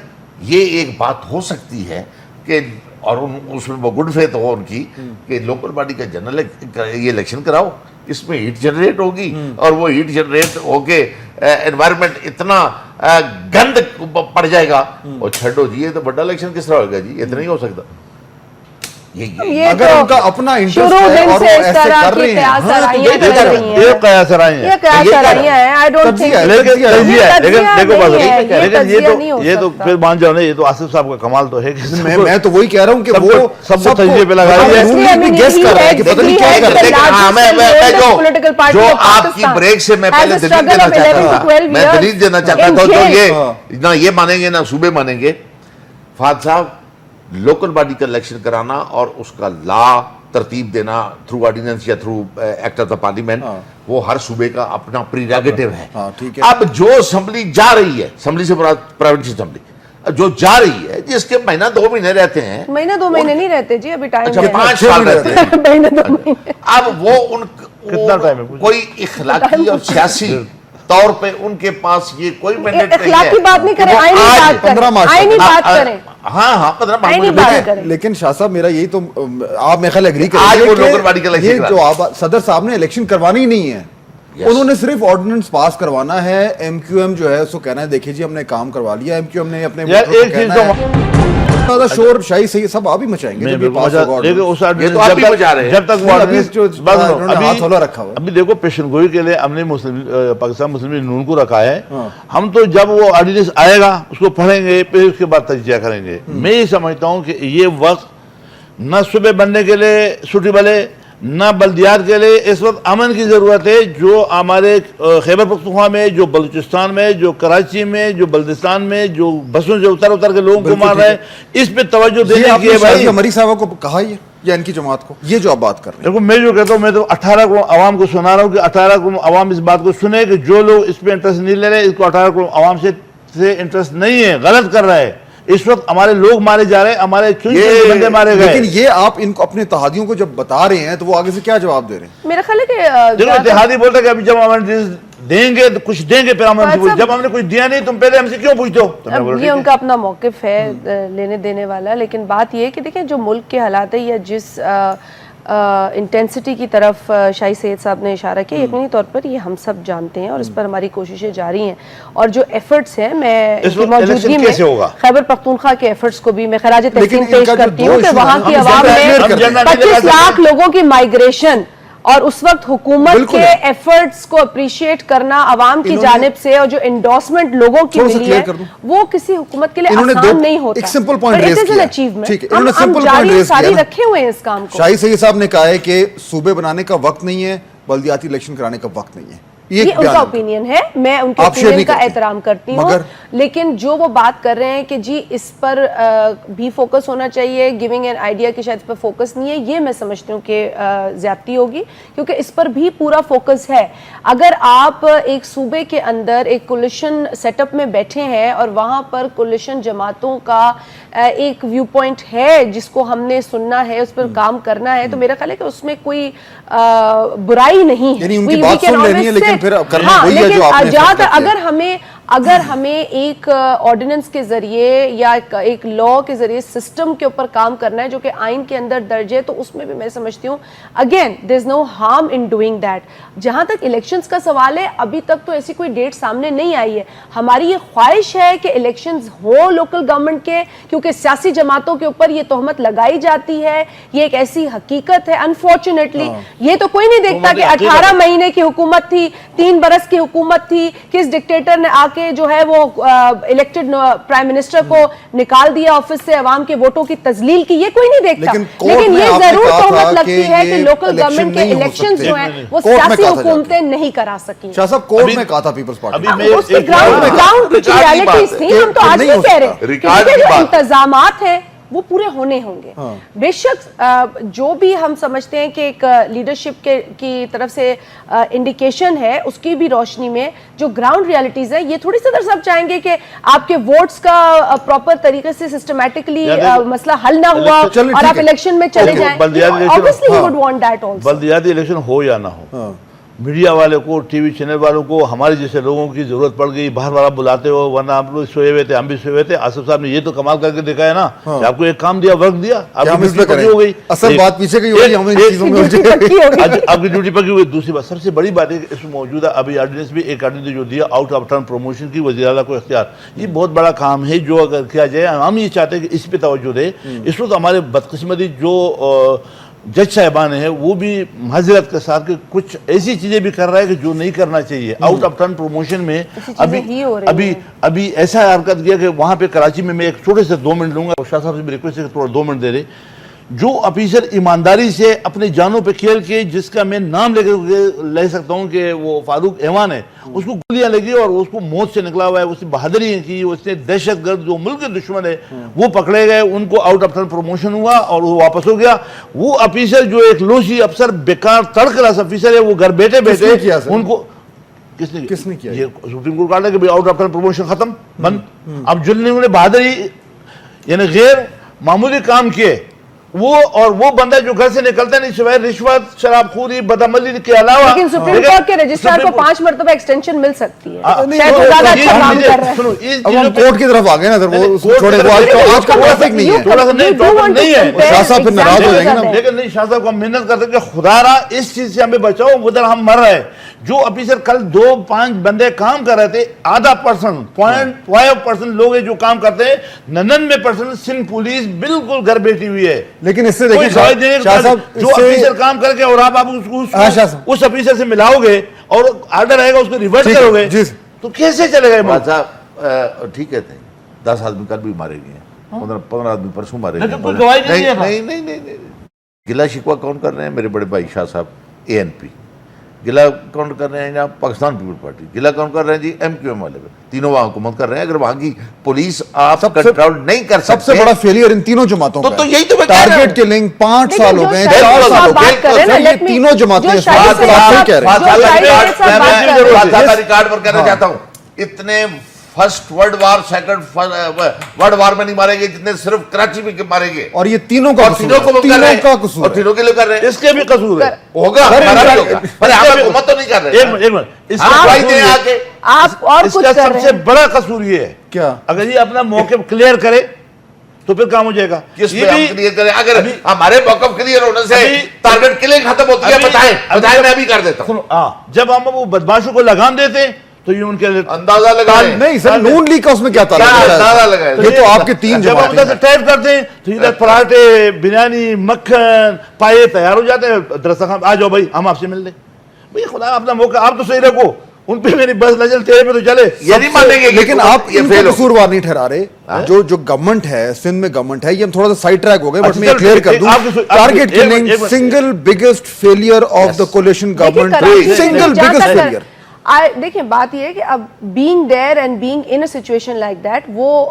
Speaker 3: یہ ایک بات ہو سکتی ہے کہ, اور اس میں وہ گڈ فیتھ ہو ان کی کہ لوکل باڈی کا جنرل یہ الیکشن کراؤ, اس میں ہیٹ جنریٹ ہوگی, اور وہ ہیٹ جنریٹ ہو کے انوائرمنٹ اتنا گند پڑ جائے گا, اور چھڑو جی یہ تو بڑا الیکشن کس طرح ہوگا جی, اتنا ہی ہو سکتا.
Speaker 1: اگر ان کا اپنا انٹرسٹ ہے اور وہ ایسے کر رہے ہیں,
Speaker 5: یہ قیاس رائے ہیں, یہ تو پھر مان جاؤ نا, یہ تو آصف صاحب کا کمال تو ہے کہ
Speaker 1: میں تو وہی کہہ رہا ہوں کہ وہ
Speaker 5: سب کو تجزیے پہ لگا رہی ہے.
Speaker 1: گیس کر رہا ہے کہ پتہ نہیں کیا کر رہا ہے.
Speaker 3: جو آپ کی بریک سے میں پہلے دلیل دینا چاہتا تھا, میں دلیل دینا چاہتا تھا, تو نہ یہ مانیں گے نہ صوبے مانیں گے. فہد صاحب لوکل باڈی کا الیکشن کرانا اور اس کا لا ترتیب دینا تھرو آرڈیننس یا through act of the parliament, وہ ہر صوبے کا اپنا پریراگیٹو ہے. اب جو اسمبلی جا رہی ہے, اسمبلی سے پروونشل اسمبلی جو جا رہی ہے, جس کے مہینہ 2 مہینے رہتے ہیں,
Speaker 4: مہینہ 2 مہینے نہیں رہتے جی, ابھی ٹائم
Speaker 3: 5 سال رہتے ہیں. اب وہ
Speaker 5: کتنا ٹائم ہے,
Speaker 3: کوئی اخلاقی اور سیاسی طور پہ ان کے پاس یہ کوئی مینڈیٹ نہیں ہے.
Speaker 4: اخلاقی بات نہیں کریں, آئینی بات کریں.
Speaker 3: ہاں 15 مارچ.
Speaker 1: لیکن شاہ صاحب میرا یہی تو, آپ میرے خیال ایگری
Speaker 3: آج وہ لوکل باڈی کا
Speaker 1: کریں, یہ جو صدر صاحب نے الیکشن کروانی ہی نہیں ہے, انہوں نے صرف آرڈیننس پاس کروانا ہے, ایم کیو ایم جو ہے اس کو کہنا ہے دیکھیے جی ہم نے کام کروا لیا, ایم کیو ایم نے اپنے
Speaker 5: ایک چیز
Speaker 1: زیادہ شور شاہی سے یہ سب آپ ہی مچائیں گے
Speaker 5: جب تک
Speaker 1: ہاتھ ہولہ رکھا ہوا.
Speaker 5: ابھی دیکھو پیشن گوئی کے لیے ہم نے پاکستان مسلم لیگ نون کو رکھا ہے, ہم تو جب وہ آرڈیننس آئے گا اس کو پڑھیں گے پھر اس کے بعد تجزیہ کریں گے. میں یہ سمجھتا ہوں کہ یہ وقت نہ صوبے بننے کے لیے سوٹیبل ہے نہ بلدیات کے لیے. اس وقت امن کی ضرورت ہے. جو ہمارے خیبر پختونخوا میں, جو بلوچستان میں, جو کراچی میں, جو بلدستان میں, جو بسوں سے اتر کے لوگوں کو مار رہے ہیں, اس پہ توجہ دینے کی ہے. بھائی
Speaker 1: ہماری صاحبہ کو کہا یہ یا ان کی جماعت کو یہ جو آپ بات کر رہے ہیں؟
Speaker 5: دیکھو میں جو کہتا ہوں, میں تو 18 کروڑ عوام کو سنا رہا ہوں کہ 18 کروڑ عوام اس بات کو سنے کہ جو لوگ اس پہ انٹرسٹ نہیں لے رہے, اس کو 18 کروڑ عوام سے انٹرسٹ نہیں ہے, غلط کر رہا ہے. اس وقت ہمارے لوگ مارے جا رہے ہیں, ہمارے بندے مارے گئے.
Speaker 1: لیکن یہ آپ ان کو اپنے اتحادیوں کو جب بتا رہے ہیں تو وہ آگے سے کیا جواب دے رہے ہیں؟
Speaker 4: میرا خیال ہے کہ
Speaker 5: دیکھو اتحادی بولتا ہے کہ ابھی جب ہم دیں گے تو کچھ دیں گے, پھر ہم جب ہم نے کچھ دیا نہیں تم پہلے ہم سے کیوں پوچھتے ہو؟
Speaker 4: یہ ان کا اپنا موقف ہے لینے دینے والا. لیکن بات یہ ہے کہ دیکھیں جو ملک کے حالات ہے یا جس انٹینسٹی کی طرف شاہی سید صاحب نے اشارہ کیا, یقینی طور پر یہ ہم سب جانتے ہیں اور اس پر ہماری کوششیں جاری ہیں. اور جو ایفرٹس ہیں, میں ان کی موجودگی میں خیبر پختونخوا کے ایفرٹس کو بھی میں خراج تحسین پیش کرتی ہوں کہ وہاں کی عوام نے 25 لاکھ لوگوں کی مائیگریشن اور اس وقت حکومت کے ایفرٹس کو اپریشیٹ کرنا عوام کی جانب سے, اور جو انڈورسمنٹ لوگوں کی ملی ہے وہ کسی حکومت کے لیے آسان نہیں ہوتا.
Speaker 1: ایک سمپل پوائنٹ ریز کیا,
Speaker 4: ہم جاری ساری رکھے ہوئے ہیں اس کام کو.
Speaker 1: شاہی سید صاحب نے کہا ہے کہ صوبے بنانے کا وقت نہیں ہے, بلدیاتی الیکشن کرانے کا وقت نہیں ہے.
Speaker 4: یہ ان کا اوپینین ہے, میں ان کے اوپینین کا احترام کرتی ہوں, لیکن جو وہ بات کر رہے ہیں کہ جی اس پر بھی فوکس ہونا چاہیے, گیونگ این آئیڈیا کہ شاید اس پر فوکس نہیں ہے, یہ میں سمجھتی ہوں کہ زیادتی ہوگی, کیونکہ اس پر بھی پورا فوکس ہے. اگر آپ ایک صوبے کے اندر ایک کولیشن سیٹ اپ میں بیٹھے ہیں اور وہاں پر کولیشن جماعتوں کا ایک ویو پوائنٹ ہے جس کو ہم نے سننا ہے, اس پر کام کرنا ہے, تو میرا خیال ہے کہ اس میں کوئی برائی نہیں ہے.
Speaker 1: ان کی بات سن لینی ہے لیکن پھر کرنا وہی ہے جو آپ نے فیصلہ کیا.
Speaker 4: اگر ہمیں ایک آرڈیننس کے ذریعے یا ایک لا کے ذریعے سسٹم کے اوپر کام کرنا ہے جو کہ آئین کے اندر درج ہے, تو اس میں بھی میں سمجھتی ہوں again there is no harm in doing that. جہاں تک الیکشنز کا سوال ہے, ابھی تک تو ایسی کوئی ڈیٹ سامنے نہیں آئی ہے. ہماری یہ خواہش ہے کہ الیکشنز ہو لوکل گورنمنٹ کے, کیونکہ سیاسی جماعتوں کے اوپر یہ تہمت لگائی جاتی ہے, یہ ایک ایسی حقیقت ہے. انفارچونیٹلی یہ تو کوئی نہیں دیکھتا کہ 18 مہینے کی حکومت تھی, 3 برس کی حکومت تھی, کس ڈکٹیٹر نے آ کے جو ہے وہ الیکٹڈ پرائم منسٹر کو نکال دیا آفس سے, عوام کے ووٹوں کی تذلیل کی, یہ کوئی نہیں دیکھتا. لیکن یہ ضرور تہمت لگتی ہے کہ لوکل گورنمنٹ کے الیکشنز جو ہیں وہ سیاسی حکومتیں نہیں کرا سکی.
Speaker 1: شاہ صاحب کورٹ میں کہا تھا پیپلز پارٹی,
Speaker 4: اس کی گراؤنڈ کی ریالٹیز تھیں, ہم تو آج بھی کہہ رہے ہیں کہ جو انتظامات ہیں وہ پورے ہونے ہوں گے. بے شک جو بھی ہم سمجھتے ہیں کہ ایک لیڈرشپ کی طرف سے انڈیکیشن ہے, اس کی بھی روشنی میں جو گراؤنڈ ریالٹیز ہے, یہ تھوڑی صدر صاحب چاہیں گے کہ آپ کے ووٹس کا پراپر طریقے سے سسٹمیٹکلی مسئلہ حل نہ ہوا اور آپ الیکشن میں چلے جائیں. Obviously he would want that also.
Speaker 5: بلدیاتی الیکشن ہو یا نہ ہو, میڈیا والے کو, ٹی وی چینل والوں کو, ہمارے جیسے لوگوں کی ضرورت پڑ گئی, باہر والا بلاتے ہو, ورنہ آپ لوگ سوئے ہوئے تھے, ہم بھی سوئے ہوئے تھے. آصف صاحب نے یہ تو کمال کر کے دکھایا نا کہ آپ کو ایک کام دیا, ورک دیا, آپ کی ڈیوٹی پکی ہو گئی.
Speaker 1: اصل بات پیچھے کی ہوئی, ہمیں چیزوں میں
Speaker 5: آپ کی ڈیوٹی پکی ہوئی. دوسری بات, سب سے بڑی بات ہے کہ اس میں موجودہ ابھی آرڈیننس بھی ایک آرڈیننس جو دیا آؤٹ آف ٹرن پروموشن کی وزیر اعلیٰ کو اختیار, یہ بہت بڑا کام ہے جو اگر کیا جائے. ہم یہ چاہتے ہیں کہ اس پہ توجہ دے. اس وقت ہمارے بدقسمتی جو جج صاحبان ہیں وہ بھی معذرت کے ساتھ کہ کچھ ایسی چیزیں بھی کر رہا ہے کہ جو نہیں کرنا چاہیے. آؤٹ آف ٹرن پروموشن میں ابھی ایسا حرکت کیا کہ وہاں پہ کراچی میں ایک چھوٹے سے 2 منٹ لوں گا, شاہ صاحب سے بھی ریکویسٹ ہے کہ تھوڑا 2 منٹ دے رہے. جو آفیسر ایمانداری سے اپنے جانوں پہ کھیل کے, جس کا میں نام لے سکتا ہوں کہ وہ فاروق ایوان ہے, اس کو گولیاں لگی اور اس کو موت سے نکلا ہوا ہے, اس نے بہادری کی, اس نے دہشت گرد جو ملک کے دشمن ہے وہ پکڑے گئے, ان کو آؤٹ آف ٹرن پروموشن ہوا اور وہ واپس ہو گیا. وہ آفیسر جو ایک لوسی افسر بیکار تڑک رہا آفیسر ہے, وہ گھر بیٹھے ان کو کس نے کیا, یہ سپریم کورٹ کہا کہ آؤٹ آف ٹرن پروموشن ختم بند. اب جن نے بہادری یعنی غیر معمولی کام کیے, وہ بندہ جو گھر سے نکلتا نہیں سوائے رشوت, شراب خوری, بدعملی کے علاوہ.
Speaker 4: لیکن سپریم کورٹ کے رجسٹرار کو 5 مرتبہ ایکسٹینشن مل سکتی ہے, شاید وہ زیادہ اچھا کام کر رہے ہیں.
Speaker 1: اب ہم کورٹ کی طرف آ گئے نا, وہ چھوڑے, وہ آج کا ٹریفک نہیں ہے,
Speaker 5: تھوڑا سا نہیں ہے.
Speaker 1: شاہ صاحب پھر ناراض ہو جائیں گے نا.
Speaker 5: لیکن نہیں, شاہ صاحب کو ہم محنت کرتے ہیں کہ خدا را اس چیز سے ہمیں بچاؤ, ادھر ہم مر رہے ہیں. جو آفیسر کل 2-5 بندے کام کر رہے تھے, آدھا % 0.5% لوگ ہیں جو کام کرتے ہیں, 99% سندھ پولیس بالکل گھر بیٹھی ہوئی ہے.
Speaker 1: لیکن اس سے دیکھیں شاہ صاحب,
Speaker 5: جو آفیسر کام کر کے اور آپ اس آفیسر سے ملاؤ گے اور آرڈر آئے گا اس کو ریورس کرو گے تو کیسے چلے گا؟
Speaker 3: بات صاحب ٹھیک کہتے ہیں, 10 آدمی کل بھی مارے گئے ہیں, 15 آدمی پرسوں مارے گئے. نہیں, گلا شکوہ کون کر رہے ہیں؟ میرے بڑے بھائی شاہ صاحب ANP. گلا کون کر رہے ہیں جہاں پاکستان پیپل پارٹی. گلا کون کر رہے ہیں جی MQM والے. تینوں وہاں حکومت کر رہے ہیں. اگر وہاں کی پولیس آپ کنٹرول نہیں کر سکتے,
Speaker 1: سب سے بڑا فیلئر ان تینوں جماعتوں کا
Speaker 3: تو یہی تو میں کہہ رہا ہوں.
Speaker 1: ٹارگٹ کلنگ 5 سال ہو گئے, 4 سال ہو گئے, یہ تینوں جماعتیں اس بات کو آپ کہہ رہے
Speaker 3: ہیں. ریکارڈ پر کہنا چاہتا ہوں, اتنے first world war, second world war میں نہیں مارے گے جتنے صرف کراچی میں مارے گے. اور یہ تینوں کا قصور ہے, اور تینوں کے لیے کر رہے ہیں.
Speaker 5: اس کے بھی قصور ہے,
Speaker 3: ہوگا, ہمارا بھی ہوگا, پر ہم حکومت تو نہیں کر رہے.
Speaker 5: ایک منٹ, اس کا سب سے بڑا قصور یہ ہے
Speaker 1: کیا,
Speaker 5: اگر یہ اپنا موقف کلیئر کرے تو پھر کام ہو جائے گا.
Speaker 3: کس پہ ہم کلیئر کریں؟ اگر ہمارے موقف کلیئر ہونے سے ٹارگٹ کلنگ ختم ہوتی ہے, بتائیں میں بھی کر دیتا ہوں.
Speaker 5: جب ہم وہ بدماشوں کو لگام دیتے تو یہ ان کے
Speaker 3: اندازہ لگائیں.
Speaker 1: نہیں سر, نون لیگ کا اس میں کیا تعلق ہے؟
Speaker 3: اندازہ لگائیں.
Speaker 1: یہ تو آپ کے 3
Speaker 5: جب ہم ادھر سے ٹائپ کرتے ہیں تو ادھر پراٹھے, بریانی, مکھن, پائے تیار ہو جاتے ہیں. درستخان آ جاؤ بھائی, ہم آپ سے مل لیں. بھائی خدا اپنا موقع آپ تو صحیح رکھو, ان پہ میری بس نہ چل, تیرے پہ تو چلے.
Speaker 3: یہ نہیں مانیں گے.
Speaker 1: لیکن آپ ان کو قصوروار نہیں ٹھہرا رہے. جو گورنمنٹ ہے, سندھ میں گورنمنٹ ہے, یہ ہم تھوڑا سا سائڈ ٹریک ہو گئے, بٹ میں یہ کلیئر کر دوں, target killing single biggest failure of the coalition government, single biggest failure.
Speaker 4: دیکھیں بات یہ ہے کہ اب being there and being in a situation like that, وہ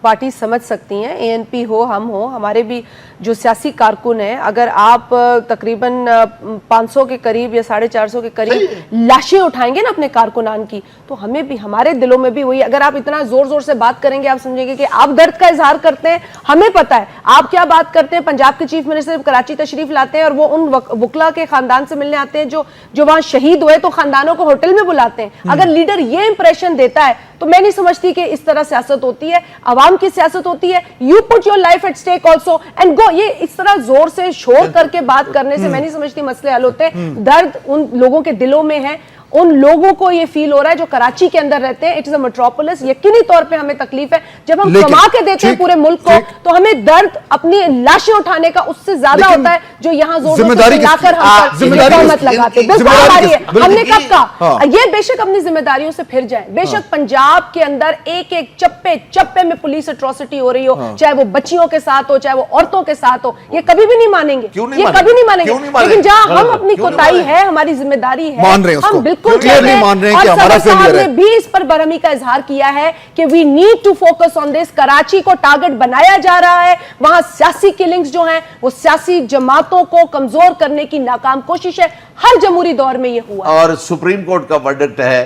Speaker 4: پارٹی سمجھ سکتی ہیں, ANP ہو, ہم ہو, ہمارے بھی جو سیاسی کارکن ہیں, اگر آپ تقریباً 500 کے قریب یا 450 کے قریب لاشیں اٹھائیں گے نا اپنے کارکنان کی, تو ہمیں بھی, ہمارے دلوں میں بھی وہی, اگر آپ اتنا زور زور سے بات کریں گے آپ سمجھیں گے کہ آپ درد کا اظہار کرتے ہیں. ہمیں پتہ ہے آپ کیا بات کرتے ہیں. پنجاب کے چیف منسٹر کراچی تشریف لاتے ہیں اور وہ ان وکلا کے خاندان سے ملنے آتے ہیں جو وہاں شہید ہوئے, تو خاندانوں کو ہوٹل میں بلاتے ہیں. اگر لیڈر یہ امپریشن دیتا ہے تو میں نہیں سمجھتی کہ اس طرح سیاست ہوتی ہے, عوام کی سیاست ہوتی ہے. You put your life at stake also and go. یہ اس طرح زور سے شور کر کے بات کرنے سے میں نہیں سمجھتی مسئلے حل ہوتے ہیں. درد ان لوگوں کے دلوں میں ہے, ان لوگوں کو یہ فیل ہو رہا ہے جو کراچی کے اندر رہتے ہیں. اٹ از اے میٹروپولس. یقینی طور پہ ہمیں تکلیف ہے. جب ہم کما کے دیتے ہیں پورے ملک کو تو ہمیں درد اپنی لاشیں اٹھانے کا اس سے زیادہ ہوتا ہے جو یہاں زور زور سے لا کر ہم حکومت لگاتے ہیں. بالکل ہماری ہے. ہم نے کب کہا یہ بے شک اپنی ذمہ داریوں سے پھر جائیں. بے شک پنجاب کے اندر ایک ایک چپے چپے میں پولیس اٹروسٹی ہو رہی ہو, چاہے وہ بچیوں کے ساتھ ہو, چاہے وہ عورتوں کے ساتھ ہو, یہ کبھی بھی نہیں مانیں گے, یہ کبھی نہیں مانیں گے. لیکن جہاں ہم اپنی کوتاہی ہے, ہماری ذمہ داری ہے, ہم بالکل اور صدر صاحب نے بھی اس پر برہمی کا اظہار کیا ہے کہ we need to focus on this. Karachi کو ٹارگٹ بنایا جا رہا ہے, وہاں سیاسی کلنگز جو ہیں وہ سیاسی جماعتوں کو کمزور کرنے کی ناکام کوشش ہے. ہر جمہوری دور میں یہ ہوا.
Speaker 3: اور سپریم کورٹ کا ورڈکٹ ہے,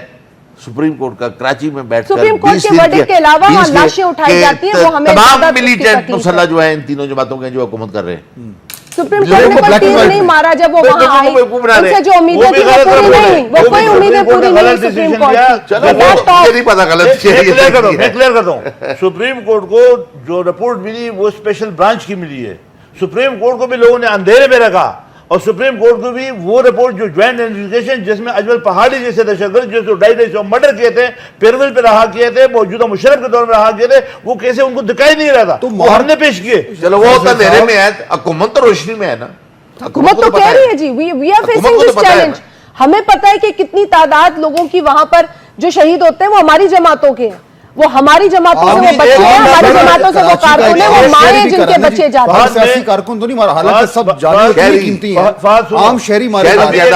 Speaker 3: سپریم کورٹ کا کراچی میں بیٹھ کر
Speaker 4: سپریم کورٹ کے ورڈکٹ کے علاوہ وہاں لاشیں اٹھائی جاتی ہیں, وہ ہمیں
Speaker 3: تمام ملیٹنٹ مسلح جو ہیں ان تینوں جماعتوں کے جو حکومت کر رہے ہیں.
Speaker 4: سپریم کورٹ نے کوئی تیر نہیں مارا جب وہ وہاں آئی, ان سے جو امیدیں تھی وہ پوری نہیں, وہ کوئی امیدیں پوری نہیں سپریم کورٹ کی.
Speaker 3: یہ نہیں پتا غلط
Speaker 5: میں کلیئر کرتا ہوں. سپریم کورٹ کو جو رپورٹ ملی وہ اسپیشل برانچ کی ملی ہے. سپریم کورٹ کو بھی لوگوں نے اندھیرے میں رکھا, اور سپریم کورٹ کو بھی وہ رپورٹ جو جوائنٹ انویسٹیگیشن جس میں اجمل پہاڑی جیسے دہشت گرد جو 250 مرڈر کیے تھے, پیرول پہ رہا کیے تھے, موجودہ مشرف کے دور میں رہا کیے تھے, وہ کیسے ان کو دکھائی نہیں رہا تھا, تو ہم نے پیش کیے.
Speaker 3: چلو وہ ہوتا اندھیرے میں ہے, حکومت تو روشنی میں ہے نا.
Speaker 4: حکومت تو کہہ رہی ہے جی we are facing this challenge. ہمیں پتہ ہے کہ کتنی تعداد لوگوں کی وہاں پر جو شہید ہوتے ہیں وہ ہماری جماعتوں کے ہیں, وہ ہماری جماعتوں سے وہ بچے ہیں, ہماری جماعتوں سے وہ کارکن ہیں, وہ مائیں جن کے بچے جاتے ہیں.
Speaker 1: سیاسی کارکن تو نہیں مارا, حالانکہ سب جانے اتنی قیمتی ہیں, عام شہری مارے جاتے ہیں.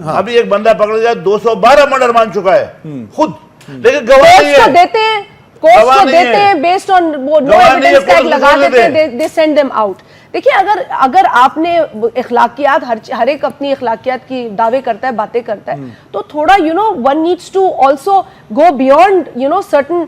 Speaker 5: ابھی ایک بندہ پکڑ گیا 212 مرڈر مان چکا ہے خود, لیکن گواہ نہیں ہے.
Speaker 4: دیتے ہیں کورس کو دیتے ہیں بیسڈ آن وہ نو ایویڈنس ٹیگ لگا دیتے ہیں, دے سینڈ دیم آؤٹ. دیکھیں اگر آپ نے اخلاقیات, ہر ایک اپنی اخلاقیات کی دعوے کرتا ہے, باتیں کرتا ہے, تو تھوڑا one needs to also go beyond certain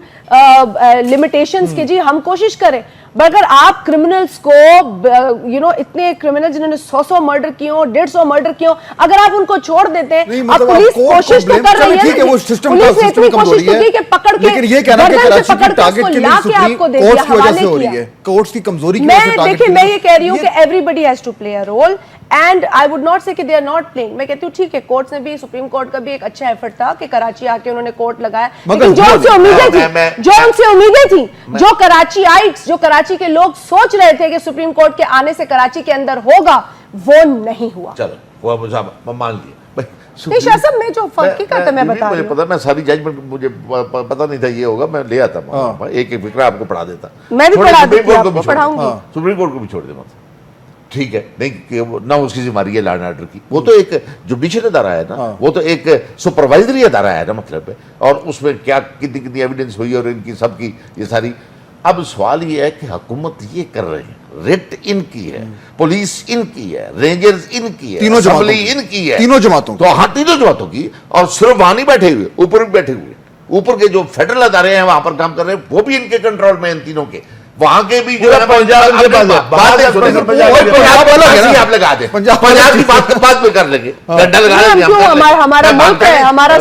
Speaker 4: limitations کے. جی ہم کوشش کریں, اگر آپ کرمنلز کو اتنے کرمنل جنہوں نے 100 مرڈر کیے ہوں, 150 مرڈر کیے ہوں, اگر آپ ان کو چھوڑ دیتے ہیں, اب پولیس کوشش تو کر رہی ہے, پولیس نے اتنی کوشش تو کی کہ پکڑ کے گردن سے پکڑ کر اس کو لا کے آپ کو دے دیا, حوالے کیا.
Speaker 1: کورٹس کی کمزوری کی
Speaker 4: وجہ سے. دیکھیں میں یہ کہہ رہی ہوں کہ everybody has to play a role, and I would not say کہ دے آر ناٹ پلینگ. میں کہتی ہوں ٹھیک ہے کورٹس نے بھی, سپریم کورٹ کا بھی ایک اچھا ایفرٹ تھا کہ کراچی آ کے انہوں نے کورٹ لگایا, لیکن جو ان سے امیدیں تھیں جو کراچی آئٹس, جو کراچی کے لوگ سوچ رہے تھے کہ سپریم کورٹ کے آنے سے کراچی کے اندر ہوگا, وہ نہیں ہوا.
Speaker 3: چلو وہ مجھے مان لیا.
Speaker 4: شاہ صاحب میں جو حقیقت ہے میں بتا رہی ہوں,
Speaker 3: مجھے پتا, میں ساری ججمنٹ مجھے پتا نہیں تھا یہ ہوگا, میں لے آتا ایک ایک فکرہ آپ کو پڑھا دیتا.
Speaker 4: میں بھی پڑھا دیتی ہوں, پڑھاؤں گی.
Speaker 3: سپریم کورٹ کو بھی چھوڑ دینا, ٹھیک ہے, نہیں کہ نہ اس کی ذمہ داری ہے لا اینڈ آرڈر کی, وہ تو ایک جوڈیشل ادارہ ہے نا, وہ تو ایک سپروائزری ادارہ ہے نا مطلب ہے, اور اس میں کیا کتنی ایویڈنس ہوئی اور ان کی سب کی یہ ساری. اب سوال یہ ہے کہ حکومت یہ کر رہے ہیں, ریٹ ان کی ہے, پولیس ان کی ہے, رینجرز ان کی ہے, اسمبلی ان کی ہے,
Speaker 1: تینوں جماعتوں
Speaker 3: تو ہاں تینوں جماعتوں کی, اور صرف وہاں نہیں بیٹھے ہوئے, اوپر بھی بیٹھے ہوئے, اوپر کے جو فیڈرل ادارے ہیں وہاں پر کام کر رہے ہیں وہ بھی ان کے کنٹرول میں, ان تینوں کے, وہاں کے بھی جو ہے پنجاب لگا دیں, پنجاب کی بات بعد میں کر لیں گے, ڈنڈا لگا دیں,
Speaker 4: ہمارا ملک ہے, ہمارا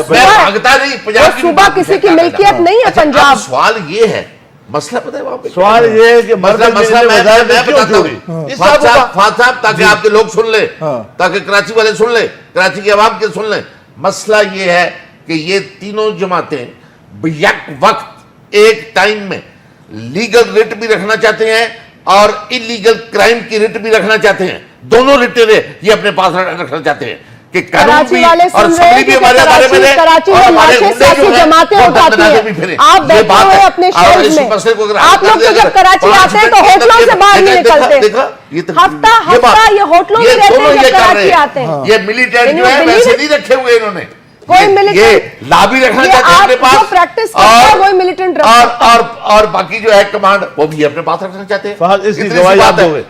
Speaker 4: صوبہ کسی کی ملکیت نہیں ہے پنجاب.
Speaker 3: سوال یہ ہے, مسئلہ پتہ ہے وہاں پہ
Speaker 5: سوال یہ ہے کہ
Speaker 3: مسئلہ میں بتاتا ہوں فاض صاحب, تاکہ آپ کے لوگ سن لیں, تاکہ کراچی والے سن لیں, کراچی کے عوام کے سن لیں. مسئلہ یہ ہے کہ یہ تینوں جماعتیں یک وقت ایک ٹائم میں لیگل ریٹ بھی رکھنا چاہتے ہیں اور انلیگل کرائم کی ریٹ بھی رکھنا چاہتے ہیں, دونوں ریٹیں یہ اپنے پاس رکھنا چاہتے ہیں کہ
Speaker 4: کراچی والے سن رہے ہیں کہ کراچی میں لاشیں سیاسی جماعتیں اٹھاتی ہیں. آپ بیٹھے ہوئے اپنے شہر میں, آپ لوگ تو جب کراچی آتے ہیں تو ہوٹلوں سے باہر نہیں نکلتے, ہفتہ یہ ہوٹلوں میں رہتے ہیں جب کراچی آتے ہیں.
Speaker 3: یہ ملیٹنٹ جو ہے ویسے نہیں رکھے ہوئے انہوں نے,
Speaker 4: کوئی
Speaker 3: یہ لابی رکھنا چاہتے ہیں اپنے پاس,
Speaker 4: پریکٹس کرتا ہے وہی ملیٹنٹ رکھتا ہے,
Speaker 3: اور باقی جو ہے کمانڈ وہ بھی اپنے پاس رکھنا چاہتے ہیں.
Speaker 5: فہد اس کی گواہی آپ دو گے.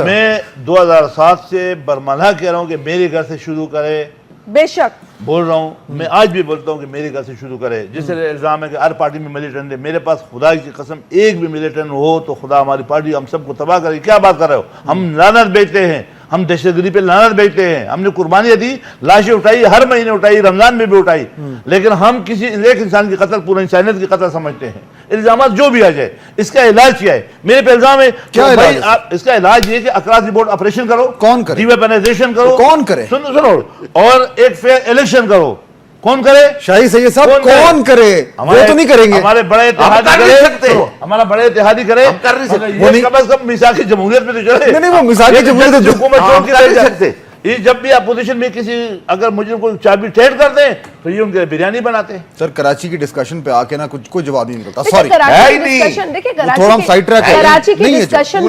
Speaker 5: میں 2007 سے برملا کہہ رہا ہوں کہ میرے گھر سے شروع کرے,
Speaker 4: بے شک
Speaker 5: بول رہا ہوں, میں آج بھی بولتا ہوں کہ میرے گھر سے شروع کرے. جس طرح الزام ہے کہ ہر پارٹی میں ملیٹنٹ ہے, میرے پاس خدا کی قسم ایک بھی ملیٹنٹ ہو تو خدا ہماری پارٹی ہم سب کو تباہ کرے. کیا بات کر رہے ہو, ہم لعنت بیچتے ہیں, ہم دہشت گردی پہ لعنت بیچتے ہیں, ہم نے قربانیاں دی, لاشیں اٹھائی, ہر مہینے اٹھائی, رمضان میں بھی اٹھائی, لیکن ہم کسی ایک انسان کی قتل پورا انسانیت کی قتل سمجھتے ہیں. الزامات جو بھی آ جائے, اس کا علاج کیا ہے؟ میرے پہ الزام ہے کیا اس کا علاج یہ کہ اقراض بورڈ آپریشن کرو,
Speaker 1: کون کرے,
Speaker 5: ڈی ویپنائزیشن کرو,
Speaker 1: کون کرے,
Speaker 5: سنو, اور ایک فیئر الیکشن کرو. کون کرے؟
Speaker 1: شاہی سید صاحب کون کرے, وہ تو نہیں کریں گے,
Speaker 5: ہمارے بڑے اتحادی کرے, ہمارا بڑے اتحادی کرے, ہم کر نہیں سکتے. کم از کم میثاق جمہوریت میں تو چلے. نہیں, وہ میثاق جمہوریت حکومت چھوڑ کے رہ سکتے. یہ جب بھی اپوزیشن میں کسی اگر مجھے کوئی چابی ٹھیک کر دیں تو یہ ان کے بریانی بناتے ہیں.
Speaker 1: سر کراچی کی ڈسکشن پہ آ کے نا کچھ کوئی جواب نہیں نکلتا, سوری.
Speaker 4: تھوڑا ہم سائڈ ٹریک ہیں, کراچی کی ڈسکشن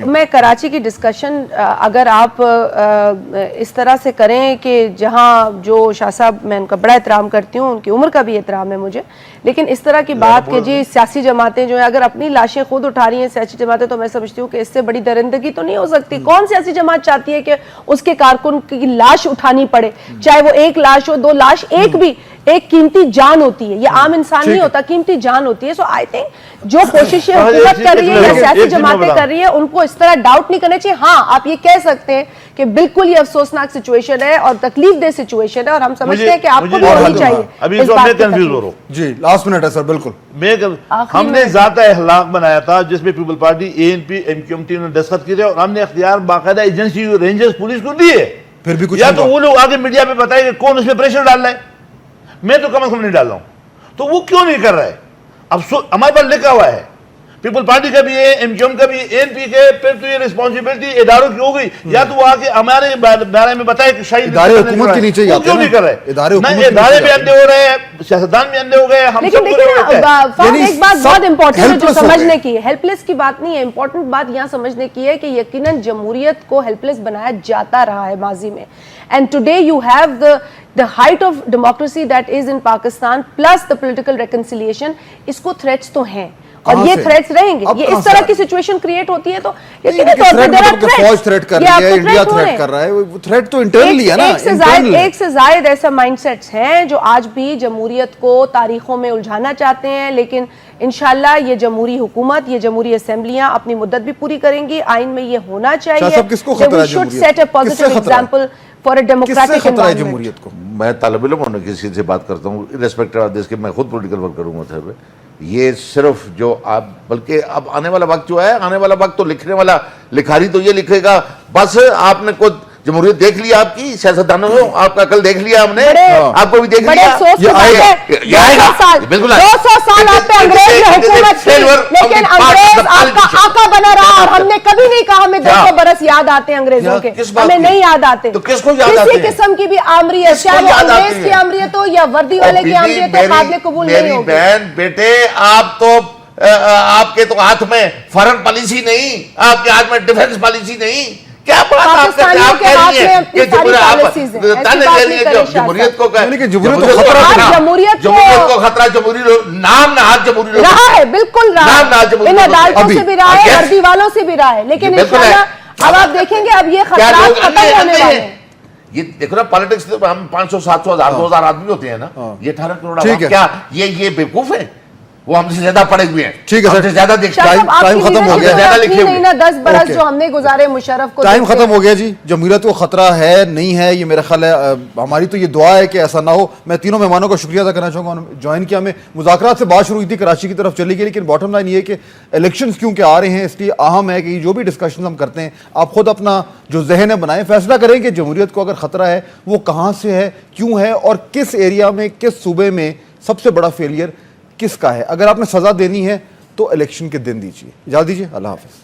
Speaker 4: میں کراچی کی ڈسکشن اگر آپ اس طرح سے کریں کہ جہاں جو شاہ صاحب, میں ان کا بڑا احترام کرتی ہوں, ان کی عمر کا بھی احترام ہے مجھے, لیکن اس طرح کی بات کہ جی سیاسی جماعتیں جو ہیں اگر اپنی لاشیں خود اٹھا رہی ہیں سیاسی جماعتیں, تو میں سمجھتی ہوں کہ اس سے بڑی درندگی تو نہیں ہو سکتی. کون سیاسی جماعت چاہتی ہے کہ اس کے کارکن کی لاش اٹھانی پڑے, چاہے وہ ایک لاش ہو, دو لاش, ایک بھی ایک قیمتی جان ہوتی ہے, یہ عام انسان نہیں ہوتا, قیمتی جان ہوتی ہے. سو آئی تھنک جو کوششیں حکومت کر رہی ہے یا سیاسی جماعتیں کر رہی ہیں ان کو اس طرح ڈاؤٹ نہیں کرنا چاہیے. ہاں آپ یہ کہہ سکتے ہیں کہ بالکل یہ افسوسناک سچویشن ہے اور تکلیف دہ سچویشن ہے, اور ہم سمجھتے ہیں کہ آپ کو بھی ہونی چاہیے.
Speaker 5: ابھی اس میں کنفیوز ہو رہا ہوں
Speaker 1: جی, لاسٹ منٹ ہے سر. بالکل,
Speaker 5: ہم نے ذات اخلاق بنایا تھا جس میں People Party, A N P, M Q M T نے دستخط کیے اور ہم نے اختیار باقاعدہ ایجنسی رینجرز پولیس کو دیے.
Speaker 1: پھر بھی کچھ
Speaker 5: یا تو وہ لوگ آگے میڈیا پہ بتائیں کہ کون اس پہ پریشر ڈال رہا ہے, میں تو کم از کم نہیں ڈال رہا ہوں, تو وہ کیوں نہیں کر رہا ہے؟ اب ہمارے پاس لکھا ہوا ہے, پیپل پارٹی کا بھی ہے, ایم کیو ایم کا بھی, اے این پی کے, پھر تو یہ ریسپانسبلٹی اداروں کی ہو گئی. یا تو وہ آگے ہمارے بارے میں بتائے کہ شاید
Speaker 1: ادارے حکومت کے نیچے
Speaker 5: کیوں نہیں کر رہے, ادارے بھی اندھے ہو رہے ہیں, سیاستدان بھی اندھے ہو گئے, ہم سب
Speaker 4: ایک بات بہت امپورٹنٹ ہے جو سمجھنے کی ہے, ہیلپ لیس کی بات نہیں ہے, امپورٹنٹ بات یہاں سمجھنے کی ہے کہ یقیناً جمہوریت کو ہیلپ لیس بنایا جاتا رہا ہے ماضی میں, and today you have the height of democracy that is in Pakistan plus the political reconciliation, اس کو threats تو ہیں اور یہ تھریٹس رہیں گے. یہ اس طرح کی سچویشن کریٹ ہوتی ہے تو یقینی طور پہ
Speaker 1: فوج تھریٹ کر رہی ہے, انڈیا تھریٹ کر رہا ہے, وہ تھریٹ تو انٹرنلی ہے نا.
Speaker 4: ایک سے زائد ایسا مائنڈ سیٹس ہیں جو آج بھی جمہوریت کو تاریخوں میں الجھانا چاہتے ہیں, لیکن انشاءاللہ یہ جمہوری حکومت, یہ جمہوری اسمبلیاں اپنی مدت بھی پوری کریں گی. آئین میں یہ ہونا چاہیے. We should set a positive example for a democratic environment.
Speaker 3: میں طالب علم ہونے کسی سے بات کرتا ہوں, irrespective of this کہ میں خود پولیٹیکل ورک کروں گا, یہ صرف جو آپ بلکہ اب آنے والا وقت جو ہے، آنے والا وقت تو لکھنے والا لکھاری تو یہ لکھے گا بس آپ نے خود جمہوریت دیکھ لی، آپ کی سیاستدانوں کو آپ کا عقل دیکھ لیا ہم نے، آپ کو بھی دیکھ
Speaker 4: بڑے
Speaker 3: لیا،
Speaker 4: افسوس کی بات ہے 200 سال
Speaker 3: بالکل
Speaker 4: 200 سال آپ پہ انگریز نے حکومت کی، لیکن انگریز آپ کا آقا بنا رہا، اور ہم نے کبھی نہیں کہا ہمیں 200 برس یاد آتے ہیں انگریزوں کے، ہمیں نہیں یاد آتے،
Speaker 3: تو کس کو یاد آتے
Speaker 4: کسی قسم کی بھی آمریت، چاہے وہ انگریز کی آمریت ہو یا وردی والے کی آمریت ہو، قابل قبول نہیں
Speaker 3: میری
Speaker 4: ہوگی۔
Speaker 3: بہن بیٹے، آپ کے تو ہاتھ میں فارن پالیسی نہیں، آپ کے ہاتھ میں ڈیفنس پالیسی نہیں، کیا بات آپ
Speaker 4: پاکستانیوں کے ہاتھ میں اپنی ساری پالیسیز ہیں، ایسی بات نہیں کریں
Speaker 3: جمہوریت کو
Speaker 4: جمہوریت
Speaker 3: کو خطرہ، جمہوری نام نہاد جمہوری
Speaker 4: رہا ہے، بالکل رہا
Speaker 3: نام نہاد
Speaker 4: ہے،
Speaker 3: جمہوری
Speaker 4: ان عدالتوں سے بھی رہا ہے،
Speaker 3: Yes.
Speaker 4: وردی والوں سے بھی رہا ہے، لیکن
Speaker 3: بالکل ہے۔
Speaker 4: انشاءاللہ اب آپ دیکھیں گے اب یہ خطرات ختم ہونے والے ہیں۔
Speaker 3: یہ دیکھو نا پالیٹکس ہم 500 700 1000 2000 آدمی ہوتے ہیں نا، یہ 18 کروڑ
Speaker 1: ٹھیک ہے۔
Speaker 3: کیا یہ بیوقوف ہے؟ وہ ہم سے زیادہ پڑے ہوئے ہیں،
Speaker 1: ٹھیک ہے
Speaker 3: ہم
Speaker 1: سر،
Speaker 3: سے زیادہ دیکھتے ہیں۔
Speaker 1: ٹائم ختم ہو گیا،
Speaker 3: زیادہ لکھے ہوئے۔
Speaker 4: نہیں نا 10 برس جو ہم نے گزارے مشرف کو،
Speaker 1: ٹائم ختم ہو گیا جی۔ جمہوریت کو خطرہ ہے نہیں ہے، یہ میرا خیال ہے ہماری تو یہ دعا ہے کہ ایسا نہ ہو۔ میں تینوں مہمانوں کا شکریہ ادا کرنا چاہوں گا، انہوں نے جوائن کیا۔ ہمیں مذاکرات سے بات شروع ہوئی تھی، کراچی کی طرف چلی گئی، لیکن باٹم لائن یہ ہے کہ الیکشنز کیونکہ آ رہے ہیں، اس لیے اہم ہے کہ جو بھی ڈسکشن ہم کرتے ہیں آپ خود اپنا جو ذہن ہے بنائیں، فیصلہ کریں کہ جمہوریت کو اگر خطرہ ہے وہ کہاں سے ہے، کیوں ہے، اور کس ایریا میں، کس صوبے میں سب سے بڑا فیلئر کس کا ہے۔ اگر آپ نے سزا دینی ہے تو الیکشن کے دن دیجیے۔ اجازت دیجیے، اللہ حافظ۔